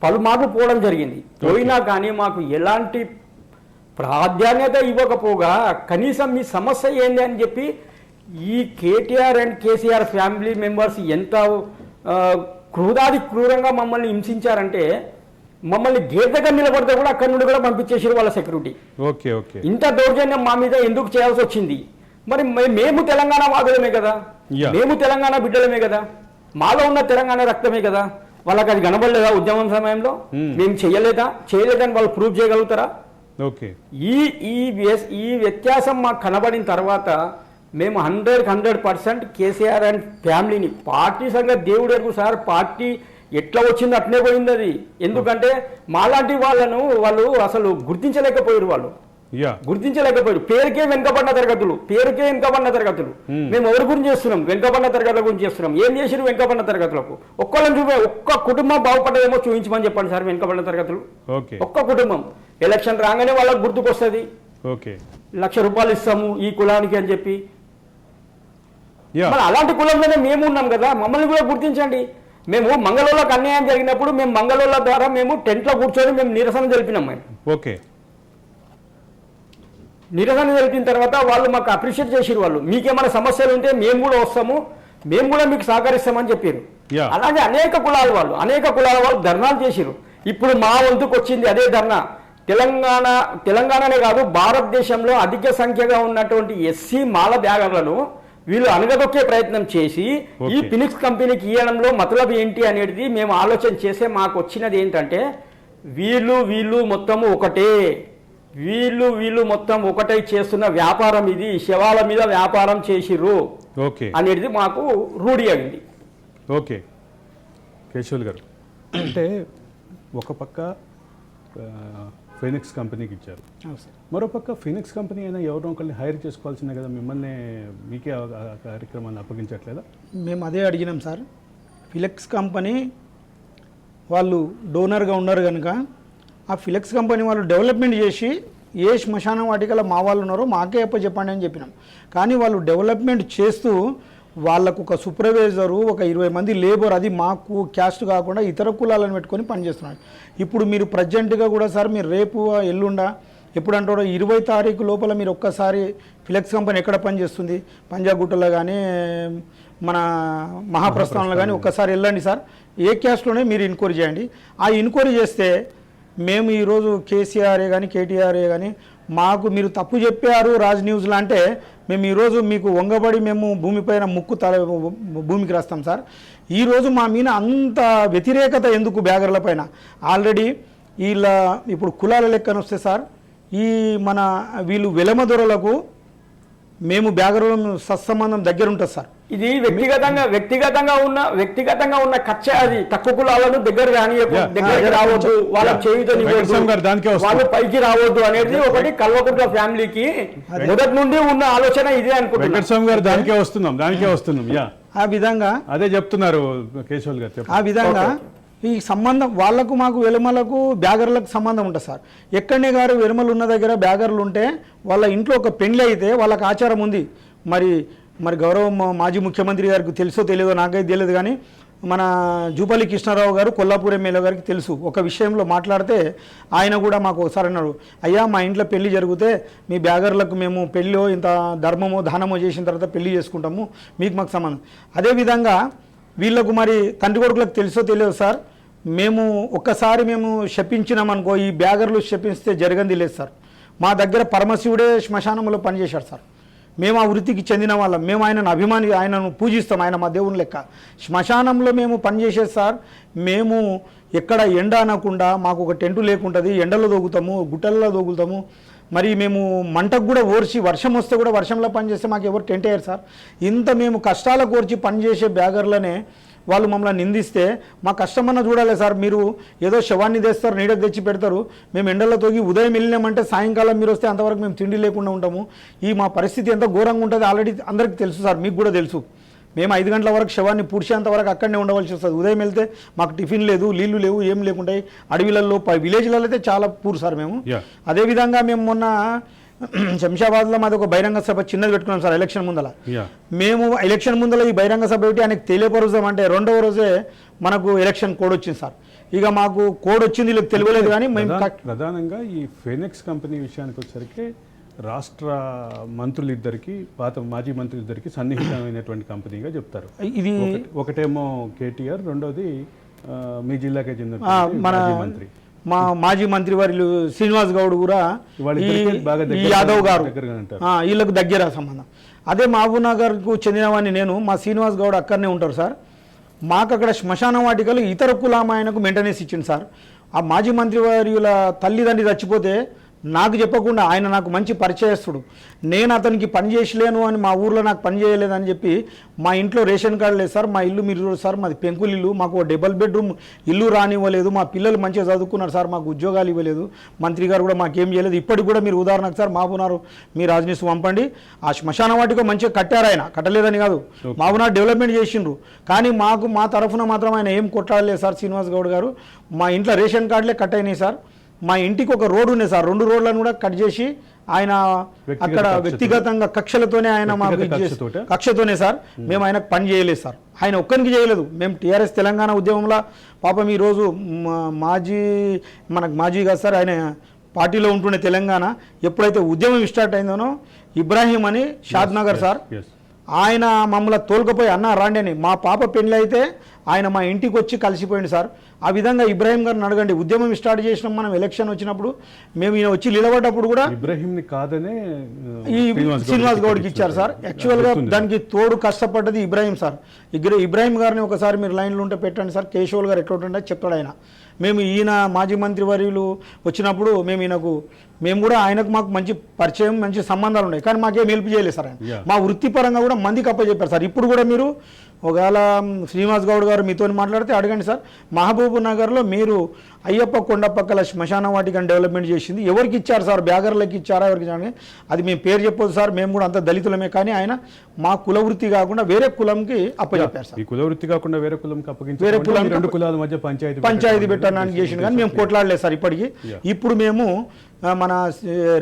Speaker 3: పలుమార్లు పోవడం జరిగింది. పోయినా కానీ మాకు ఎలాంటి ప్రాధాన్యత ఇవ్వకపోగా కనీసం మీ సమస్య ఏంది అని చెప్పి ఈ KTR and KCR family members ఎంత క్రూరంగా మమ్మల్ని హింసించారంటే, మమ్మల్ని గేట్ దగ్గర నిలబడితే కూడా అక్కడి నుండి కూడా పంపించేసారు వాళ్ళ సెక్యూరిటీ. ఇంత దౌర్జన్యం మా మీద ఎందుకు చేయాల్సి వచ్చింది? మరి మేము తెలంగాణ వాదులమే కదా, మేము తెలంగాణ బిడ్డలమే కదా, మాలో ఉన్న తెలంగాణ రక్తమే కదా. వాళ్ళకి అది కనబడలేదా ఉద్యమం సమయంలో? మేము చేయలేదని వాళ్ళు ప్రూవ్ చేయగలుగుతారా? ఈ వ్యత్యాసం మాకు కనబడిన తర్వాత మేము 100% కేసీఆర్ అండ్ ఫ్యామిలీని, పార్టీ సంగతి దేవుడు ఎరుగు సార్, పార్టీ ఎట్లా వచ్చిందో అట్నే పోయింది అది. ఎందుకంటే మాలాంటి వాళ్ళు అసలు గుర్తించలేకపోయారు. పేరుకే వెనుకబడిన తరగతులు. మేము ఎవరి గురించి చేస్తున్నాం? వెనుకబడిన తరగతుల గురించి చేస్తున్నాం. ఏం చేసిరు వెనుకబడిన తరగతులకు? ఒక్క కుటుంబం బాగుపడ్డదేమో చూపించమని చెప్పండి సార్. వెనుకబడిన తరగతులు ఒక్క కుటుంబం ఎలక్షన్ రాగానే వాళ్ళకు గుర్తుకొస్తుంది, ₹1,00,000 ఇస్తాము ఈ కులానికి అని చెప్పి. మరి అలాంటి కులంలోనే మేము ఉన్నాం కదా, మమ్మల్ని కూడా గుర్తించండి. మేము మంగళూరులోకి అన్యాయం జరిగినప్పుడు మేము మంగళూరుల ద్వారా మేము టెంట్లో కూర్చొని మేము నిరసన తెలిపినాం. నిరసన తెలిపిన తర్వాత వాళ్ళు మాకు అప్రిషియేట్ చేసిరు. వాళ్ళు మీకేమైనా సమస్యలు ఉంటే మేము కూడా వస్తాము, మేము కూడా మీకు సహకరిస్తామని చెప్పారు. అలాగే అనేక కులాల వాళ్ళు ధర్నాలు చేసిరు. ఇప్పుడు మా వంతుకు వచ్చింది అదే ధర్నా. తెలంగాణనే కాదు, భారతదేశంలో అధిక సంఖ్యగా ఉన్నటువంటి ఎస్సీ మాల బ్యాగర్లను వీళ్ళు అనగదొక్కే ప్రయత్నం చేసి ఈ ఫినిక్స్ కంపెనీకి ఇవ్వడంలో మతలబ్ ఏంటి అనేది మేము ఆలోచన చేసే మాకు వచ్చినది ఏంటంటే, వీళ్ళు మొత్తము ఒకటే, వీళ్ళు మొత్తం ఒకటే చేస్తున్న వ్యాపారం ఇది, శవాల మీద వ్యాపారం చేసిర్రు
Speaker 1: ఓకే
Speaker 3: అనేది మాకు రూఢి అయింది.
Speaker 1: ఓకే కేశవులు గారు, అంటే ఒక పక్క ఫీనిక్స్ కంపెనీకి ఇచ్చారు, మరోపక్క ఫీనిక్స్ కంపెనీ అయినా ఎవరో ఒకరిని హైర్ చేసుకోవాల్సిందే కదా, మిమ్మల్ని మీకే ఆ కార్యక్రమాన్ని అప్పగించట్లేదా?
Speaker 2: మేము అదే అడిగినాం సార్. ఫిలెక్స్ కంపెనీ వాళ్ళు డోనర్గా ఉన్నారు కనుక ఆ ఫిలెక్స్ కంపెనీ వాళ్ళు డెవలప్మెంట్ చేసి ఏ శ్మశాన వాటికల మా వాళ్ళు ఉన్నారో మాకే చెప్పండి అని చెప్పినాం. కానీ వాళ్ళు డెవలప్మెంట్ చేస్తూ వాళ్ళకు ఒక సూపర్వైజరు, ఒక 20 మంది లేబర్, అది మాకు క్యాస్ట్ కాకుండా ఇతర కులాలను పెట్టుకొని పనిచేస్తున్నారు. ఇప్పుడు మీరు ప్రజెంట్గా కూడా సార్ మీరు రేపు ఎల్లుండా ఎప్పుడు అంటారో 20 తారీఖు లోపల మీరు ఒక్కసారి ఫిలెక్స్ కంపెనీ ఎక్కడ పనిచేస్తుంది, పంజాగుట్టలో కానీ మన మహాప్రస్థానంలో కానీ ఒక్కసారి వెళ్ళండి సార్. ఏ క్యాస్ట్లోనే మీరు ఎంక్వైరీ చేయండి. ఆ ఎంక్వైరీ చేస్తే మేము ఈరోజు కేసీఆర్ఏ కానీ కేటీఆర్ఏ కానీ మాకు మీరు తప్పు చెప్పారు రాజ్ న్యూస్లో అంటే మేము ఈరోజు మీకు వంగబడి మేము భూమిపైన భూమికి రాస్తాం సార్. ఈరోజు మా మీద అంత వ్యతిరేకత ఎందుకు బ్యాగర్ల పైన? ఆల్రెడీ వీళ్ళ ఇప్పుడు కులాల లెక్కన వస్తే సార్, ఈ మన వీళ్ళు వెలమ దొరలకు మేము బ్యాగర్ల సత్సంబంధం దగ్గర ఉంటుంది సార్.
Speaker 3: ఇది వ్యక్తిగతంగా ఉన్న కక్ష. అది తక్కువ కులాలను దగ్గర రావద్దు, వాళ్ళ వాళ్ళు పైకి రావద్దు అనేది ఒకటి కల్వకుంట్ల ఫ్యామిలీకి మొదటి నుండి ఉన్న ఆలోచన ఇదే అనుకుంటున్నాం.
Speaker 1: దానికే వస్తున్నాం.
Speaker 2: ఆ విధంగా
Speaker 1: అదే చెప్తున్నారు కేశవులు గారు.
Speaker 2: ఆ విధంగా ఈ సంబంధం వాళ్ళకు మాకు వెలుమలకు బ్యాగర్లకు సంబంధం ఉంటుంది సార్. ఎక్కడనే గారు వెలుమలు ఉన్న దగ్గర బ్యాగర్లు ఉంటే వాళ్ళ ఇంట్లో ఒక పెండ్లి అయితే వాళ్ళకి ఆచారం ఉంది. మరి గౌరవ మాజీ ముఖ్యమంత్రి గారికి తెలుసో తెలియదో నాకైతే తెలియదు, కానీ మన జూపల్లి కృష్ణారావు గారు కొల్లాపూర్ ఎమ్మెల్యే గారికి తెలుసు. ఒక విషయంలో మాట్లాడితే ఆయన కూడా మాకు ఒకసారి అన్నాడు, అయ్యా మా ఇంట్లో పెళ్లి జరిగితే మీ బ్యాగర్లకు మేము పెళ్ళో ఇంత ధర్మమో దానమో చేసిన తర్వాత పెళ్లి చేసుకుంటాము, మీకు మాకు సంబంధం. అదేవిధంగా వీళ్ళకు మరి తండ్రి కొడుకులకు తెలుసో తెలియదు సార్, మేము ఒక్కసారి మేము శపించినామనుకో, ఈ బ్యాగర్లు శపిస్తే జరగంది లేదు సార్. మా దగ్గర పరమశివుడే శ్మశానంలో పనిచేశాడు సార్. మేము ఆ వృత్తికి చెందిన వాళ్ళం, మేము ఆయనను పూజిస్తాం, ఆయన మా దేవుని లెక్క. శ్మశానంలో మేము పనిచేసేది సార్. మేము ఎక్కడ ఎండ అనకుండా మాకు ఒక టెంటు లేకుంటుంది, ఎండలో దొగుతాము, గుట్టల్లో దొగుతాము. మరి మేము మంటకు కూడా ఓర్చి వర్షం వస్తే కూడా వర్షంలో పనిచేస్తే మాకు ఎవరు టెంట్ అయ్యారు సార్. ఇంత మేము కష్టాలకు ఓర్చి పనిచేసే బ్యాగర్లనే వాళ్ళు మమ్మల్ని నిందిస్తే మా కష్టమన్నా చూడాలి సార్. మీరు ఏదో శవాన్ని తెస్తారు, నీడకు తెచ్చి పెడతారు, మేము ఎండల్లో తోగి ఉదయం వెళ్ళినామంటే సాయంకాలం మీరు వస్తే అంతవరకు మేము తిండి లేకుండా ఉంటాము. మా పరిస్థితి ఎంత ఘోరంగా ఉంటుంది ఆల్రెడీ అందరికీ తెలుసు సార్, మీకు కూడా తెలుసు. మేము 5 గంటల వరకు శవాన్ని పూడ్చేంత వరకు అక్కడనే ఉండవలసి వస్తుంది. ఉదయం వెళ్తే మాకు టిఫిన్ లేదు, నీళ్లు లేవు, ఏం లేకుంటాయి. అడవిలలో విలేజ్లలో అయితే చాలా పూర్ సార్ మేము. అదేవిధంగా మేము మొన్న శంషాబాద్లో మాది ఒక బహిరంగ సభ చిన్నది పెట్టుకున్నాం సార్ ఎలక్షన్ ముందల. మేము ఎలక్షన్ ముందల ఈ బహిరంగ సభ పెట్టి ఆయనకు తెలియపరుస్తామంటే 2వ రోజే మనకు ఎలక్షన్ కోడ్ వచ్చింది సార్. ఇక మాకు కోడ్ వచ్చింది వీళ్ళకి తెలియలేదు. కానీ మేము
Speaker 1: ప్రధానంగా ఈ ఫీనిక్స్ కంపెనీ విషయానికి వచ్చేసరికి రాష్ట్ర మంత్రులిద్దరికి, మాజీ మంత్రులిద్దరికి సన్నిహితమైనటువంటి కంపెనీగా చెప్తారు.
Speaker 2: ఇది
Speaker 1: ఒకటేమో కేటీఆర్, రెండోది మీ జిల్లాకే చెందిన మంత్రి,
Speaker 2: మా మాజీ మంత్రి వారు శ్రీనివాస్ గౌడ్ కూడా ఈ యాదవ్ గారు వీళ్ళకు దగ్గర సంబంధం. అదే మహబూబ్నగర్కు చెందినవాడిని నేను. మా శ్రీనివాస్ గౌడ్ అక్కడనే ఉంటారు సార్. మాకు అక్కడ శ్మశాన వాటికలు ఇతర కులామాయనకు మెయింటెనెన్స్ ఇచ్చింది సార్. ఆ మాజీ మంత్రి వారి తల్లిదండ్రి చచ్చిపోతే నాకు చెప్పకుండా ఆయన నాకు మంచి పరిచయస్తుడు, నేను అతనికి పని చేసలేను అని మా ఊర్లో నాకు పని చేయలేదని చెప్పి మా ఇంట్లో రేషన్ కార్డు లేదు సార్. మా ఇల్లు మీరు చూడు సార్, మాది పెంకులు ఇల్లు, మాకు డబుల్ బెడ్రూమ్ ఇల్లు రానివ్వలేదు. మా పిల్లలు మంచిగా చదువుకున్నారు సార్, మాకు ఉద్యోగాలు ఇవ్వలేదు. మంత్రి గారు కూడా మాకేం చేయలేదు. ఇప్పటికి కూడా మీరు ఉదాహరణకు సార్ మహబూబ్నగర్ మీ రాజనీస్ పంపండి, ఆ శ్మశాన వాటికో మంచిగా కట్టారు. ఆయన కట్టలేదని కాదు, మహబూబ్నగర్ డెవలప్మెంట్ చేసిండ్రు. కానీ మా తరఫున మాత్రం ఆయన ఏం కొట్టాడలేదు సార్ శ్రీనివాస్ గౌడ్ గారు. మా ఇంట్లో రేషన్ కార్డులే కట్ అయినాయి సార్. మా ఇంటికి ఒక రోడ్డు ఉంది సార్, 2 రోడ్లను కూడా కట్ చేసి ఆయన అక్కడ వ్యక్తిగతంగా కక్షలతోనే ఆయన కక్షతోనే సార్ మేము ఆయనకు పని చేయలేదు సార్. ఆయన ఒక్కరికి చేయలేదు. మేము టీఆర్ఎస్ తెలంగాణ ఉద్యమంలో పాపం ఈరోజు మాజీ కాదు సార్, ఆయన పార్టీలో ఉంటుండే తెలంగాణ. ఎప్పుడైతే ఉద్యమం స్టార్ట్ అయిందనో ఇబ్రాహీం అని షాద్ నగర్ సార్, ఆయన మమ్మల్ని తోలుకపోయి అన్న రాండి అని. మా పాప పెళ్ళి అయితే ఆయన మా ఇంటికి వచ్చి కలిసిపోయింది సార్. ఆ విధంగా ఇబ్రాహీం గారిని అడగండి, ఉద్యమం స్టార్ట్ చేసినాం మనం ఎలక్షన్ వచ్చినప్పుడు, మేము ఈయన వచ్చి నిలబడ్డప్పుడు కూడా
Speaker 1: ఇబ్రాహీంని కాదనే
Speaker 2: ఈ శ్రీనివాస్ గౌడ్కి ఇచ్చారు సార్. యాక్చువల్గా దానికి తోడు కష్టపడ్డది ఇబ్రాహీం సార్. ఇబ్రాహీం గారిని ఒకసారి మీరు లైన్లో ఉంటే పెట్టండి సార్, కేశవుల్ గారు ఎట్లా ఉంటుండే చెప్తాడు ఆయన. మేము ఈయన మాజీ మంత్రి వర్యులు వచ్చినప్పుడు మేము కూడా ఆయనకు మాకు మంచి పరిచయం, మంచి సంబంధాలు ఉన్నాయి, కానీ మాకేం హెల్ప్ చేయలేదు సార్ ఆయన. మా వృత్తిపరంగా కూడా మందికి అప్పచెప్పారు సార్. ఇప్పుడు కూడా మీరు ఒకవేళ శ్రీనివాస్ గౌడ్ గారు మీతో మాట్లాడితే అడగండి సార్, మహబూబ్ నగర్లో మీరు అయ్యప్ప కొండ పక్కల శ్మశాన వాటికని డెవలప్మెంట్ చేసింది ఎవరికి ఇచ్చారు సార్, బ్యాగర్లకి ఇచ్చారా ఎవరికి ఇచ్చారు, అది మేము పేరు చెప్పొద్దు సార్, మేము కూడా అంత దళితులమే, కానీ ఆయన మా కుల వృత్తి కాకుండా వేరే కులంకి అప్పచెప్పారు సార్.
Speaker 1: ఈ కుల వృత్తి కాకుండా వేరే కులంకి అప్పగించి
Speaker 2: వేరే కులం
Speaker 1: రెండు కులాల మధ్య పంచాయతీ
Speaker 2: పెట్టడానికి చేసింది, కానీ మేము కొట్లాడలేదు సార్ ఇప్పటికీ. ఇప్పుడు మేము మన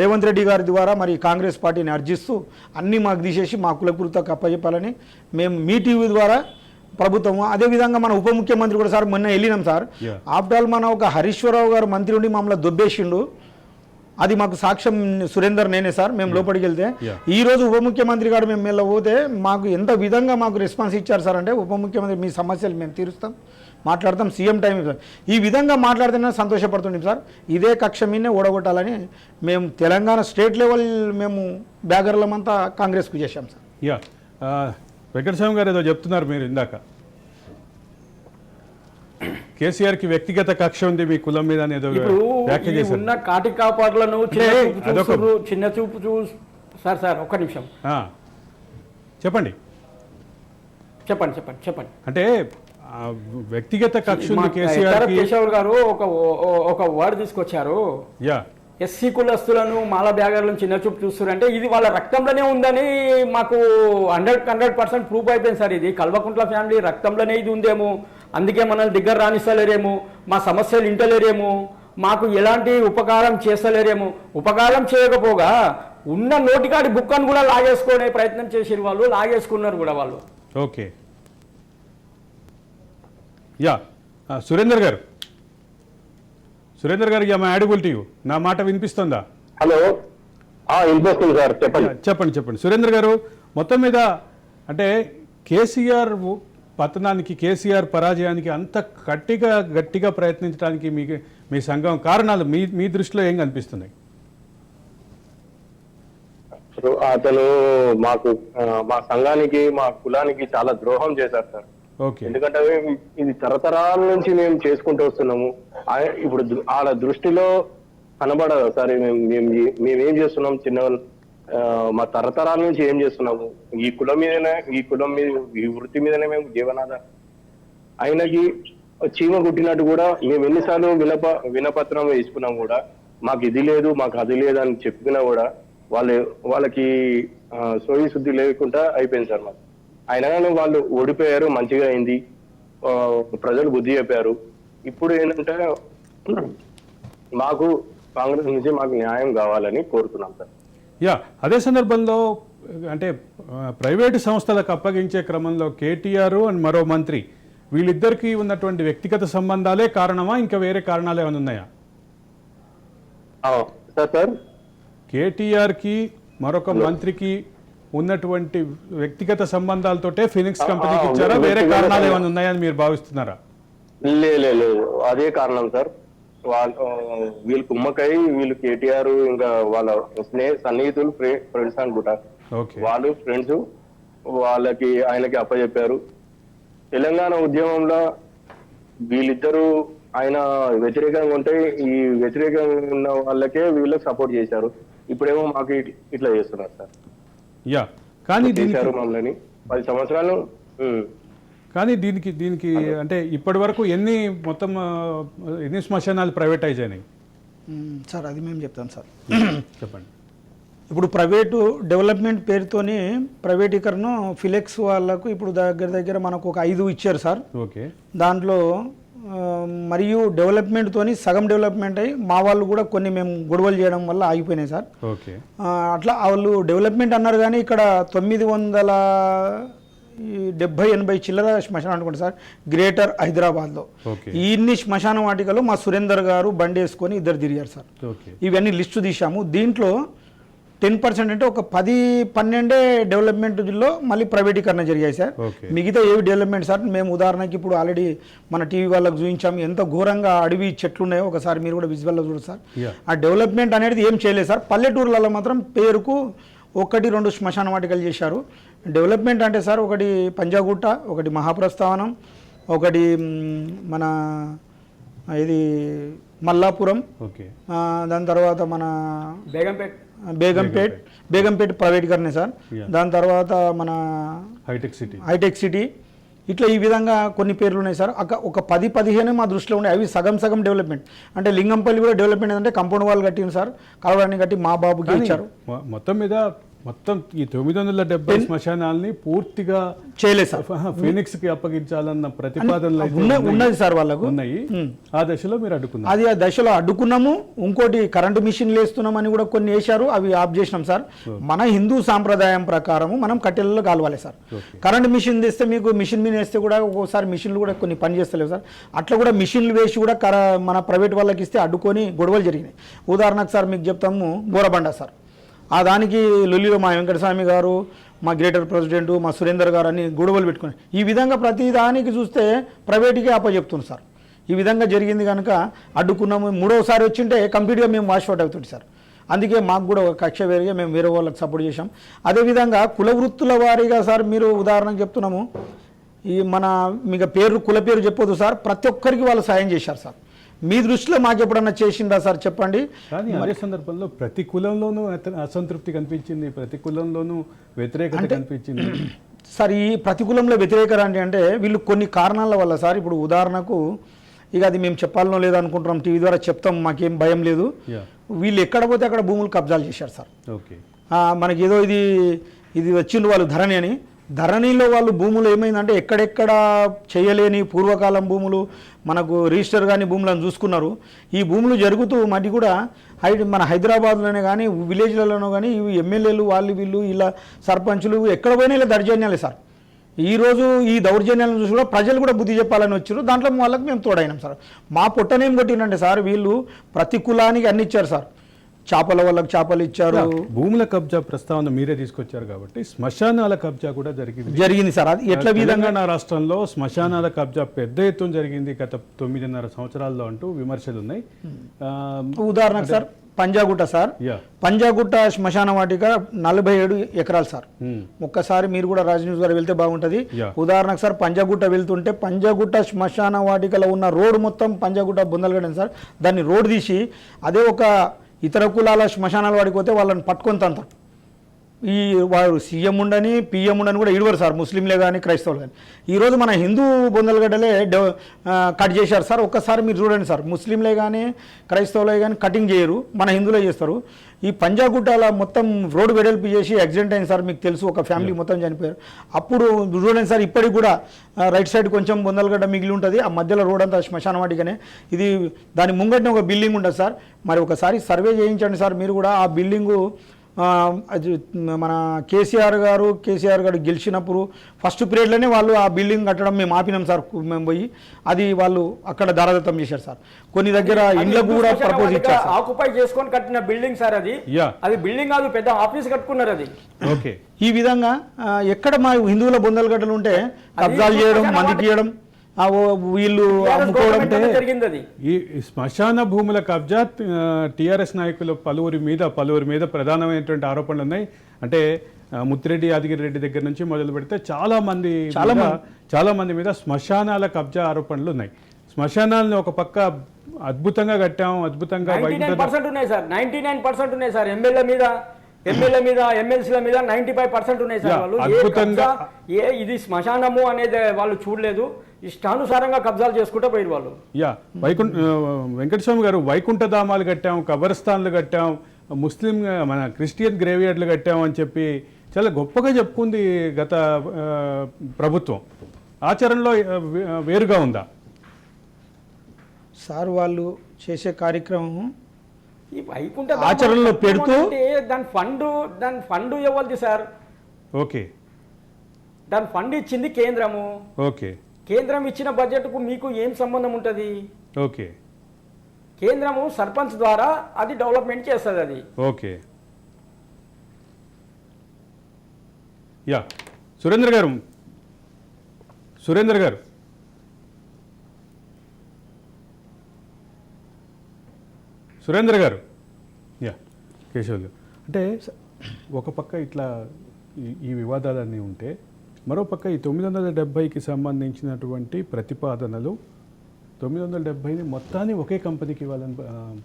Speaker 2: రేవంత్ రెడ్డి గారి ద్వారా మరి కాంగ్రెస్ పార్టీని అర్జిస్తూ అన్నీ మాకు తీసేసి మా కుల వృత్తికి అప్పచెప్పాలని మేము మీ టీవీ ద్వారా ప్రభుత్వం, అదేవిధంగా మన ఉప ముఖ్యమంత్రి కూడా సార్ మొన్న వెళ్ళినాం సార్. ఆఫ్టర్ ఆల్ మన ఒక హరీశ్వరరావు గారు మంత్రి ఉండి మమ్మల్ని దొబ్బేసిండు, అది మాకు సాక్ష్యం సురేందర్ నేనే సార్. మేము లోపలికి వెళ్తే ఈ రోజు ఉప ముఖ్యమంత్రి గారు మేము వెళ్ళబోతే మాకు ఎంత విధంగా మాకు రెస్పాన్స్ ఇచ్చారు సార్ అంటే, ఉప ముఖ్యమంత్రి మీ సమస్యలు మేము తీరుస్తాం, మాట్లాడతాం, సీఎం టైం సార్, ఈ విధంగా మాట్లాడితేనే సంతోషపడుతున్నాం సార్. ఇదే కక్ష మీదనే ఓడగొట్టాలని మేము తెలంగాణ స్టేట్ లెవెల్ మేము బ్యాగర్లమంతా కాంగ్రెస్కు చేశాం సార్.
Speaker 1: వెంకటస్వామి గారు ఏదో చెప్తున్నారు మీరు ఇందాక, కేసీఆర్కి వ్యక్తిగత కక్ష ఉంది మీ కులం మీద ఏదో వ్యాఖ్య చేశారు.
Speaker 3: ఉన్న కాటి కాపాడులను చిన్న చూపు సార్. సార్ ఒక్క నిమిషం
Speaker 1: చెప్పండి. అంటే వ్యక్తిగత కక్ష ఉంది కేసీఆర్.
Speaker 3: కేశవ్ గారు ఒక వర్డ్ తీసుకొచ్చారు, ఎస్సీ కులస్తులను మాల బ్యాగర్లను చిన్న చూపు చూస్తున్నారంటే ఇది వాళ్ళ రక్తంలోనే ఉందని మాకు 100% ప్రూఫ్ అయిపోయింది సార్. ఇది కల్వకుంట్ల ఫ్యామిలీ రక్తంలోనే ఇది ఉందేమో, అందుకే మనల్ని దగ్గర రాణిస్తలేరేమో, మా సమస్యలు ఇంటలేరేమో, మాకు ఎలాంటి ఉపకారం చేస్తలేరేమో. ఉపకారం చేయకపోగా ఉన్న నోటికాడి బుక్కను కూడా లాగేసుకునే ప్రయత్నం చేసిన వాళ్ళు, లాగేసుకున్నారు కూడా వాళ్ళు.
Speaker 1: ఓకే, సురేందర్ గారు మా యాడబుల్ నా మాట వినిపిస్తుందా?
Speaker 4: హలో, వినిపిస్తుంది సార్,
Speaker 1: చెప్పండి సురేందర్ గారు. మొత్తం మీద అంటే కేసీఆర్ పతనానికి, కేసీఆర్ పరాజయానికి అంత గట్టిగా ప్రయత్నించడానికి మీ సంఘం కారణాలు మీ దృష్టిలో ఏం కనిపిస్తున్నాయి?
Speaker 4: అతను మా సంఘానికి, మా కులానికి చాలా ద్రోహం చేశారు సార్. ఎందుకంటే ఇది తరతరాల నుంచి మేము చేసుకుంటూ వస్తున్నాము. ఇప్పుడు వాళ్ళ దృష్టిలో కనబడదు సార్, మేమేం చేస్తున్నాం, మా తరతరాల నుంచి ఏం చేస్తున్నాము, ఈ కులం మీద, ఈ వృత్తి మీదనే మేము జీవనాధారం. ఆయనకి చీమ కుట్టినట్టు కూడా మేము ఎన్నిసార్లు వినపత్రం వేసుకున్నాం కూడా, మాకు ఇది లేదు, మాకు అది లేదు అని చెప్పినా కూడా వాళ్ళకి సోయి శుద్ధి లేకుండా అయిపోయింది సార్. మాకు అయినా కానీ వాళ్ళు ఓడిపోయారు, మంచిగా అయింది, ప్రజలు బుద్ధి చెప్పారు. ఇప్పుడు ఏంటంటే మాకు కాంగ్రెస్ నుంచి మాకు న్యాయం కావాలని కోరుతున్నాం సార్.
Speaker 1: అదే సందర్భంలో అంటే ప్రైవేటు సంస్థలకు అప్పగించే క్రమంలో కేటీఆర్ అండ్ మరో మంత్రి వీళ్ళిద్దరికీ ఉన్నటువంటి వ్యక్తిగత సంబంధాలే కారణమా, ఇంకా వేరే కారణాలు ఏమైనా ఉన్నాయా?
Speaker 4: సార్
Speaker 1: కేటీఆర్కి మరొక మంత్రికి ఉన్నటువంటి వ్యక్తిగత సంబంధాలతోటే ఫినిక్స్ కంపెనీకి ఇచ్చారా, వేరే కారణాలు ఏమైనా ఉన్నాయని మీరు భావిస్తున్నారా?
Speaker 4: లేదు, అదే కారణం సార్. వీళ్ళు కుమ్మకై వీళ్ళు కేటీఆర్ ఇంకా వాళ్ళ సన్నిహితులు ఫ్రెండ్స్ అనుకుంటారు, వాళ్ళు ఫ్రెండ్స్ వాళ్ళకి ఆయనకి అప్పచెప్పారు. తెలంగాణ ఉద్యమంలో వీళ్ళిద్దరూ ఆయన వ్యతిరేకంగా ఉంటే ఈ వ్యతిరేకంగా ఉన్న వాళ్ళకే వీళ్ళకి సపోర్ట్ చేశారు. ఇప్పుడేమో మాకు ఇట్లా చేస్తున్నారు సార్.
Speaker 1: కానీ
Speaker 4: మమ్మల్ని 10 సంవత్సరాలు.
Speaker 1: కానీ దీనికి అంటే ఇప్పటి వరకు ఎన్ని శ్మశానాలు ప్రైవేటైజ్ అయినాయి
Speaker 2: సార్? అది మేము చెప్తాం సార్.
Speaker 1: చెప్పండి.
Speaker 2: ఇప్పుడు ప్రైవేటు డెవలప్మెంట్ పేరుతోని ప్రైవేటీకరణ ఫిలెక్స్ వాళ్ళకు ఇప్పుడు దగ్గర మనకు ఒక 5 ఇచ్చారు సార్.
Speaker 1: ఓకే,
Speaker 2: దాంట్లో మరియు డెవలప్మెంట్తోని సగం డెవలప్మెంట్ అయ్యి మా వాళ్ళు కూడా కొన్ని మేము గొడవలు చేయడం వల్ల ఆగిపోయినాయి సార్.
Speaker 1: ఓకే,
Speaker 2: అట్లా వాళ్ళు డెవలప్మెంట్ అన్నారు కానీ ఇక్కడ 970-80 చిల్లర శ్మశానం అనుకుంటా సార్ గ్రేటర్ హైదరాబాద్లో. ఇన్ని శ్మశాన వాటికలో మా సురేందర్ గారు బండి వేసుకొని ఇద్దరు తిరిగారు సార్. ఇవన్నీ లిస్టు తీసాము. దీంట్లో 10% అంటే ఒక 10-12 డెవలప్మెంట్లో మళ్ళీ ప్రైవేటీకరణ జరిగాయి సార్.
Speaker 1: ఓకే.
Speaker 2: మిగతా ఏవి డెవలప్మెంట్ సార్ మేము ఉదాహరణకి ఇప్పుడు ఆల్రెడీ మన టీవీ వాళ్ళకి చూపించాము ఎంత ఘోరంగా అడవి చెట్లు ఉన్నాయో, ఒకసారి మీరు కూడా విజువల్లో చూడండి సార్.
Speaker 1: Yeah.
Speaker 2: ఆ డెవలప్మెంట్ అనేది ఏం చేయలేదు సార్. పల్లెటూర్లలో మాత్రం పేరుకు 1-2 శ్మశాన వాటికలు చేశారు. డెవలప్మెంట్ అంటే సార్ ఒకటి పంజాగుట్ట, ఒకటి మహాప్రస్థానం, ఒకటి మన ఇది మల్లాపురం,
Speaker 1: ఓకే.
Speaker 2: దాని తర్వాత మన బేగంపేట్ ప్రైవేటీకరణ సార్.
Speaker 1: Yeah.
Speaker 2: దాని తర్వాత మన హైటెక్ సిటీ ఇట్లా ఈ విధంగా కొన్ని పేర్లు ఉన్నాయి సార్. ఒక 10-15 మా దృష్టిలో ఉన్నాయి. అవి సగం డెవలప్మెంట్. అంటే లింగంపల్లి కూడా డెవలప్మెంట్ ఏంటంటే కంపౌండ్ వాల్ కట్టింది సార్, కలవడాన్ని కట్టి మా బాబుకి ఇచ్చారు.
Speaker 1: మొత్తం ఈ 970 శ్మశానాల్ని పూర్తిగా
Speaker 2: చేయలేదు సార్.
Speaker 1: ఫీనిక్స్ కి అప్పగించాలన్న ప్రతిపాదనలు
Speaker 2: ఉన్నది సార్ వాళ్ళకు
Speaker 1: ఉన్నాయి. ఆ దశలో మీరు అడ్డుకున్నారు.
Speaker 2: అది ఆ దశలో అడ్డుకున్నాము. ఇంకోటి కరెంటు మిషన్లు వేస్తున్నామని కూడా కొన్ని వేశారు, అవి ఆఫ్ చేసినాం సార్. మన హిందూ సాంప్రదాయం ప్రకారము మనం కట్టెలలో కాలవాలి సార్. కరెంటు మిషన్ తెస్తే మీకు మిషన్ మీద వేస్తే కూడా ఒక్కోసారి మిషన్లు కూడా కొన్ని పని చేస్తలేవు సార్. అట్లా కూడా మిషన్లు వేసి కూడా మన ప్రైవేట్ వాళ్ళకి ఇస్తే అడ్డుకొని గొడవలు జరిగినాయి. ఉదాహరణకు సార్ మీకు చెప్తాము, బోరబండ సార్. ఆ దానికి లొల్లిలో మా వెంకటస్వామి గారు, మా గ్రేటర్ ప్రెసిడెంట్, మా సురేందర్ గారు అని గొడవలు పెట్టుకుని ఈ విధంగా ప్రతి దానికి చూస్తే ప్రైవేట్కే అప్పచెప్తుంది సార్. ఈ విధంగా జరిగింది కనుక అడ్డుకున్నాము. 3వసారి వచ్చింటే కంప్లీట్గా మేము వాష్ అవుట్ అవుతుంది సార్. అందుకే మాకు కూడా ఒక కక్ష వేరుగా మేము వేరే వాళ్ళకి సపోర్ట్ చేశాం. అదేవిధంగా కుల వృత్తుల వారీగా సార్ మీరు ఉదాహరణకు చెప్తున్నాము, ఈ మీకు కుల పేరు చెప్పొద్దు సార్, ప్రతి ఒక్కరికి వాళ్ళు సాయం చేశారు సార్. మీ దృష్టిలో మాకు ఎప్పుడన్నా చేసిందా సార్ చెప్పండి.
Speaker 1: కానీ అదే సందర్భంలో ప్రతి కులంలోనూ అసంతృప్తి కనిపించింది, ప్రతి కులంలోనూ వ్యతిరేకత కనిపించింది
Speaker 2: సార్. ఈ ప్రతికూలంలో వ్యతిరేకత అంటే వీళ్ళు కొన్ని కారణాల వల్ల సార్. ఇప్పుడు ఉదాహరణకు ఇక అది మేము చెప్పాలనో లేదో అనుకుంటున్నాం, టీవీ ద్వారా చెప్తాం, మాకేం భయం లేదు. వీళ్ళు ఎక్కడ పోతే అక్కడ భూములు కబ్జాలు చేశారు సార్.
Speaker 1: ఓకే.
Speaker 2: మనకి ఏదో ఇది వచ్చిండు వాళ్ళు ధరణి అని. ధరణిలో వాళ్ళు భూములు ఏమైందంటే ఎక్కడెక్కడ చేయలేని పూర్వకాలం భూములు మనకు రిజిస్టర్ కానీ భూములను చూసుకున్నారు. ఈ భూములు జరుగుతూ మళ్ళీ కూడా మన హైదరాబాద్లోనే కానీ విలేజ్లలోనూ కానీ ఇవి ఎమ్మెల్యేలు వీళ్ళు ఇలా సర్పంచులు ఎక్కడ పోయినా ఇలా దౌర్జన్యాలే సార్. ఈరోజు ఈ దౌర్జన్యాలను చూసి కూడా ప్రజలు కూడా బుద్ధి చెప్పాలని వచ్చారు. దాంట్లో వాళ్ళకి మేము తోడైనాం సార్. మా పొట్టనేం కొట్టినంటే సార్ వీళ్ళు ప్రతి కులానికి అన్ని ఇచ్చారు సార్. చేపల వాళ్ళకి చేపలు ఇచ్చారు.
Speaker 1: భూముల కబ్జా ప్రస్తావన మీరే తీసుకొచ్చారు కాబట్టి శ్మశానాల కబ్జా కూడా జరిగింది
Speaker 2: సార్. అది ఎట్లా
Speaker 1: తెలంగాణ రాష్ట్రంలో శ్మశానాల కబ్జా పెద్ద ఎత్తున జరిగింది గత 9.5 సంవత్సరాల్లో అంటూ విమర్శలు ఉన్నాయి.
Speaker 2: ఉదాహరణకు సార్ పంజాగుట్ట సార్. పంజాగుట్ట శ్మశాన వాటిక 47 ఎకరాలు సార్. ఒక్కసారి మీరు కూడా రాజ్ న్యూస్ గారు వెళ్తే బాగుంటుంది. ఉదాహరణకు సార్ పంజాగుట్ట వెళ్తుంటే పంజాగుట్ట శ్మశాన వాటికలో ఉన్న రోడ్డు మొత్తం పంజాగుట్ట బొందలగడ్డ సార్. దాన్ని రోడ్డు తీసి అదే ఒక ఇతర కులాల శ్మశానాలు వాడికి పోతే వాళ్ళని పట్టుకొని తంతారు. ఈ వారు సీఎం ఉండని పిఎం ఉండని కూడా ఇడవరు సార్, ముస్లింలే కానీ క్రైస్తవులు కానీ. ఈరోజు మన హిందూ బొందలగడ్డలే కట్ చేశారు సార్. ఒక్కసారి మీరు చూడండి సార్, ముస్లింలే కానీ క్రైస్తవులే కానీ కటింగ్ చేయరు, మన హిందువులే చేస్తారు. ఈ పంజాగుట్టాల మొత్తం రోడ్డు వెడల్పు చేసి యాక్సిడెంట్ అయింది సార్. మీకు తెలుసు, ఒక ఫ్యామిలీ మొత్తం చనిపోయారు. అప్పుడు చూడండి సార్, ఇప్పటికి కూడా రైట్ సైడ్ కొంచెం బొందలగడ్డ మిగిలి ఉంటుంది, ఆ మధ్యలో రోడ్ అంతా శ్మశాన వాటికనే. ఇది దాని ముంగటిని ఒక బిల్డింగ్ ఉంటుంది సార్. మరి ఒకసారి సర్వే చేయించండి సార్ మీరు కూడా. ఆ బిల్డింగు అది మన కేసీఆర్ గారు గెలిచినప్పుడు ఫస్ట్ పీరియడ్లోనే వాళ్ళు ఆ బిల్డింగ్ కట్టడం మేము ఆపినాం సార్. మేము పోయి అది వాళ్ళు అక్కడ దారాదత్తం చేశారు సార్. కొన్ని దగ్గర ఇండ్లకు కూడా ప్రపోజ్ ఇచ్చారు.
Speaker 3: ఆక్యుపై చేసుకొని కట్టిన బిల్డింగ్ సార్ అది. అది బిల్డింగ్ కాదు, పెద్ద ఆఫీస్ కట్టుకున్నారు అది.
Speaker 1: ఓకే.
Speaker 2: ఈ విధంగా ఎక్కడ మా హిందువుల బొందలగడ్డలు ఉంటే కబ్జాలు చేయడం, మందికి ఇవ్వడం, వీళ్ళు అమ్ముకోవడం
Speaker 3: జరిగింది.
Speaker 1: ఈ శ్మశాన భూముల కబ్జా టీఆర్ఎస్ నాయకులు పలువురి మీద ప్రధానమైనటువంటి ఆరోపణలు ఉన్నాయి. అంటే ముత్తిరెడ్డి యాదగిరెడ్డి దగ్గర నుంచి మొదలు పెడితే చాలా మంది మీద శ్మశానాల కబ్జా ఆరోపణలు ఉన్నాయి. శ్మశానాలను ఒక పక్క అద్భుతంగా కట్టాం, అద్భుతంగా
Speaker 3: 99% ఉన్నాయి సార్. 99% ఉన్నాయి సార్. ఎమ్మెల్యే మీద ఎమ్మెల్సీల మీద 95% ఉన్నాయి సార్. వాళ్ళు అద్భుతంగా ఇది శ్మశానము అనేది వాళ్ళు చూడలేదు, ఇష్టానుసారంగా కబ్జాలు చేసుకుంటూ పోయారు వాళ్ళు.
Speaker 1: వెంకటస్వామి గారు, వైకుంఠధామాలు కట్టాం, కబర్స్థాన్లు కట్టాం, ముస్లిం మన క్రిస్టియన్ గ్రేవ్యార్డ్లు కట్టాం అని చెప్పి చాలా గొప్పగా చెప్పుకుంది గత ప్రభుత్వం. ఆచరణలో వేరుగా ఉందా
Speaker 2: సార్? వాళ్ళు చేసే కార్యక్రమం
Speaker 3: ఈ వైకుంఠ
Speaker 2: ఆచరణలో పెడుతూ
Speaker 3: దాని ఫండ్ ఎవరిది సార్?
Speaker 1: ఓకే.
Speaker 3: దాని ఫండ్ ఇచ్చింది కేంద్రము.
Speaker 1: ఓకే.
Speaker 3: కేంద్రం ఇచ్చిన బడ్జెట్కు మీకు ఏం సంబంధం ఉంటుంది?
Speaker 1: ఓకే.
Speaker 3: కేంద్రము సర్పంచ్ ద్వారా అది డెవలప్మెంట్ చేస్తుంది అది.
Speaker 1: ఓకే. యా సురేంద్ర గారు సురేంద్ర గారు సురేంద్ర గారు యా కేశవ్ గారు అంటే ఒక పక్క ఇట్లా ఈ వివాదాలన్నీ ఉంటే మరో పక్క ఈ 970కి సంబంధించినటువంటి ప్రతిపాదనలు 970ని మొత్తాన్ని ఒకే కంపెనీకి ఇవ్వాలని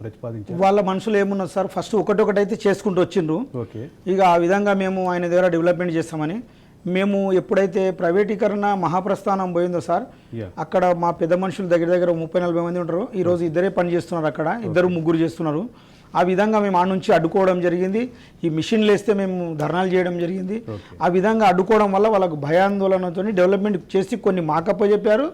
Speaker 1: ప్రతిపాదించారు.
Speaker 2: వాళ్ళ మనసులో ఏమున్నది సార్, ఫస్ట్ ఒకటైతే చేసుకుంటూ వచ్చిండ్రు.
Speaker 1: ఓకే,
Speaker 2: ఇక ఆ విధంగా మేము ఆయన దగ్గర డెవలప్మెంట్ చేస్తామని మేము ఎప్పుడైతే ప్రైవేటీకరణ మహాప్రస్థానం పోయిందో సార్, అక్కడ మా పెద్ద మనుషులు దగ్గర 30-40 మంది ఉంటారు. ఈరోజు ఇద్దరే పని చేస్తున్నారు, అక్కడ ఇద్దరు ముగ్గురు చేస్తున్నారు. ఆ విధంగా మేము ఆ నుంచి అడ్డుకోవడం జరిగింది. ఈ మిషన్లు వేస్తే మేము ధర్నాలు చేయడం జరిగింది. ఆ విధంగా అడ్డుకోవడం వల్ల వాళ్ళకు భయాందోళనతో డెవలప్మెంట్ చేసి కొన్ని మాకప్ప చెప్పారు,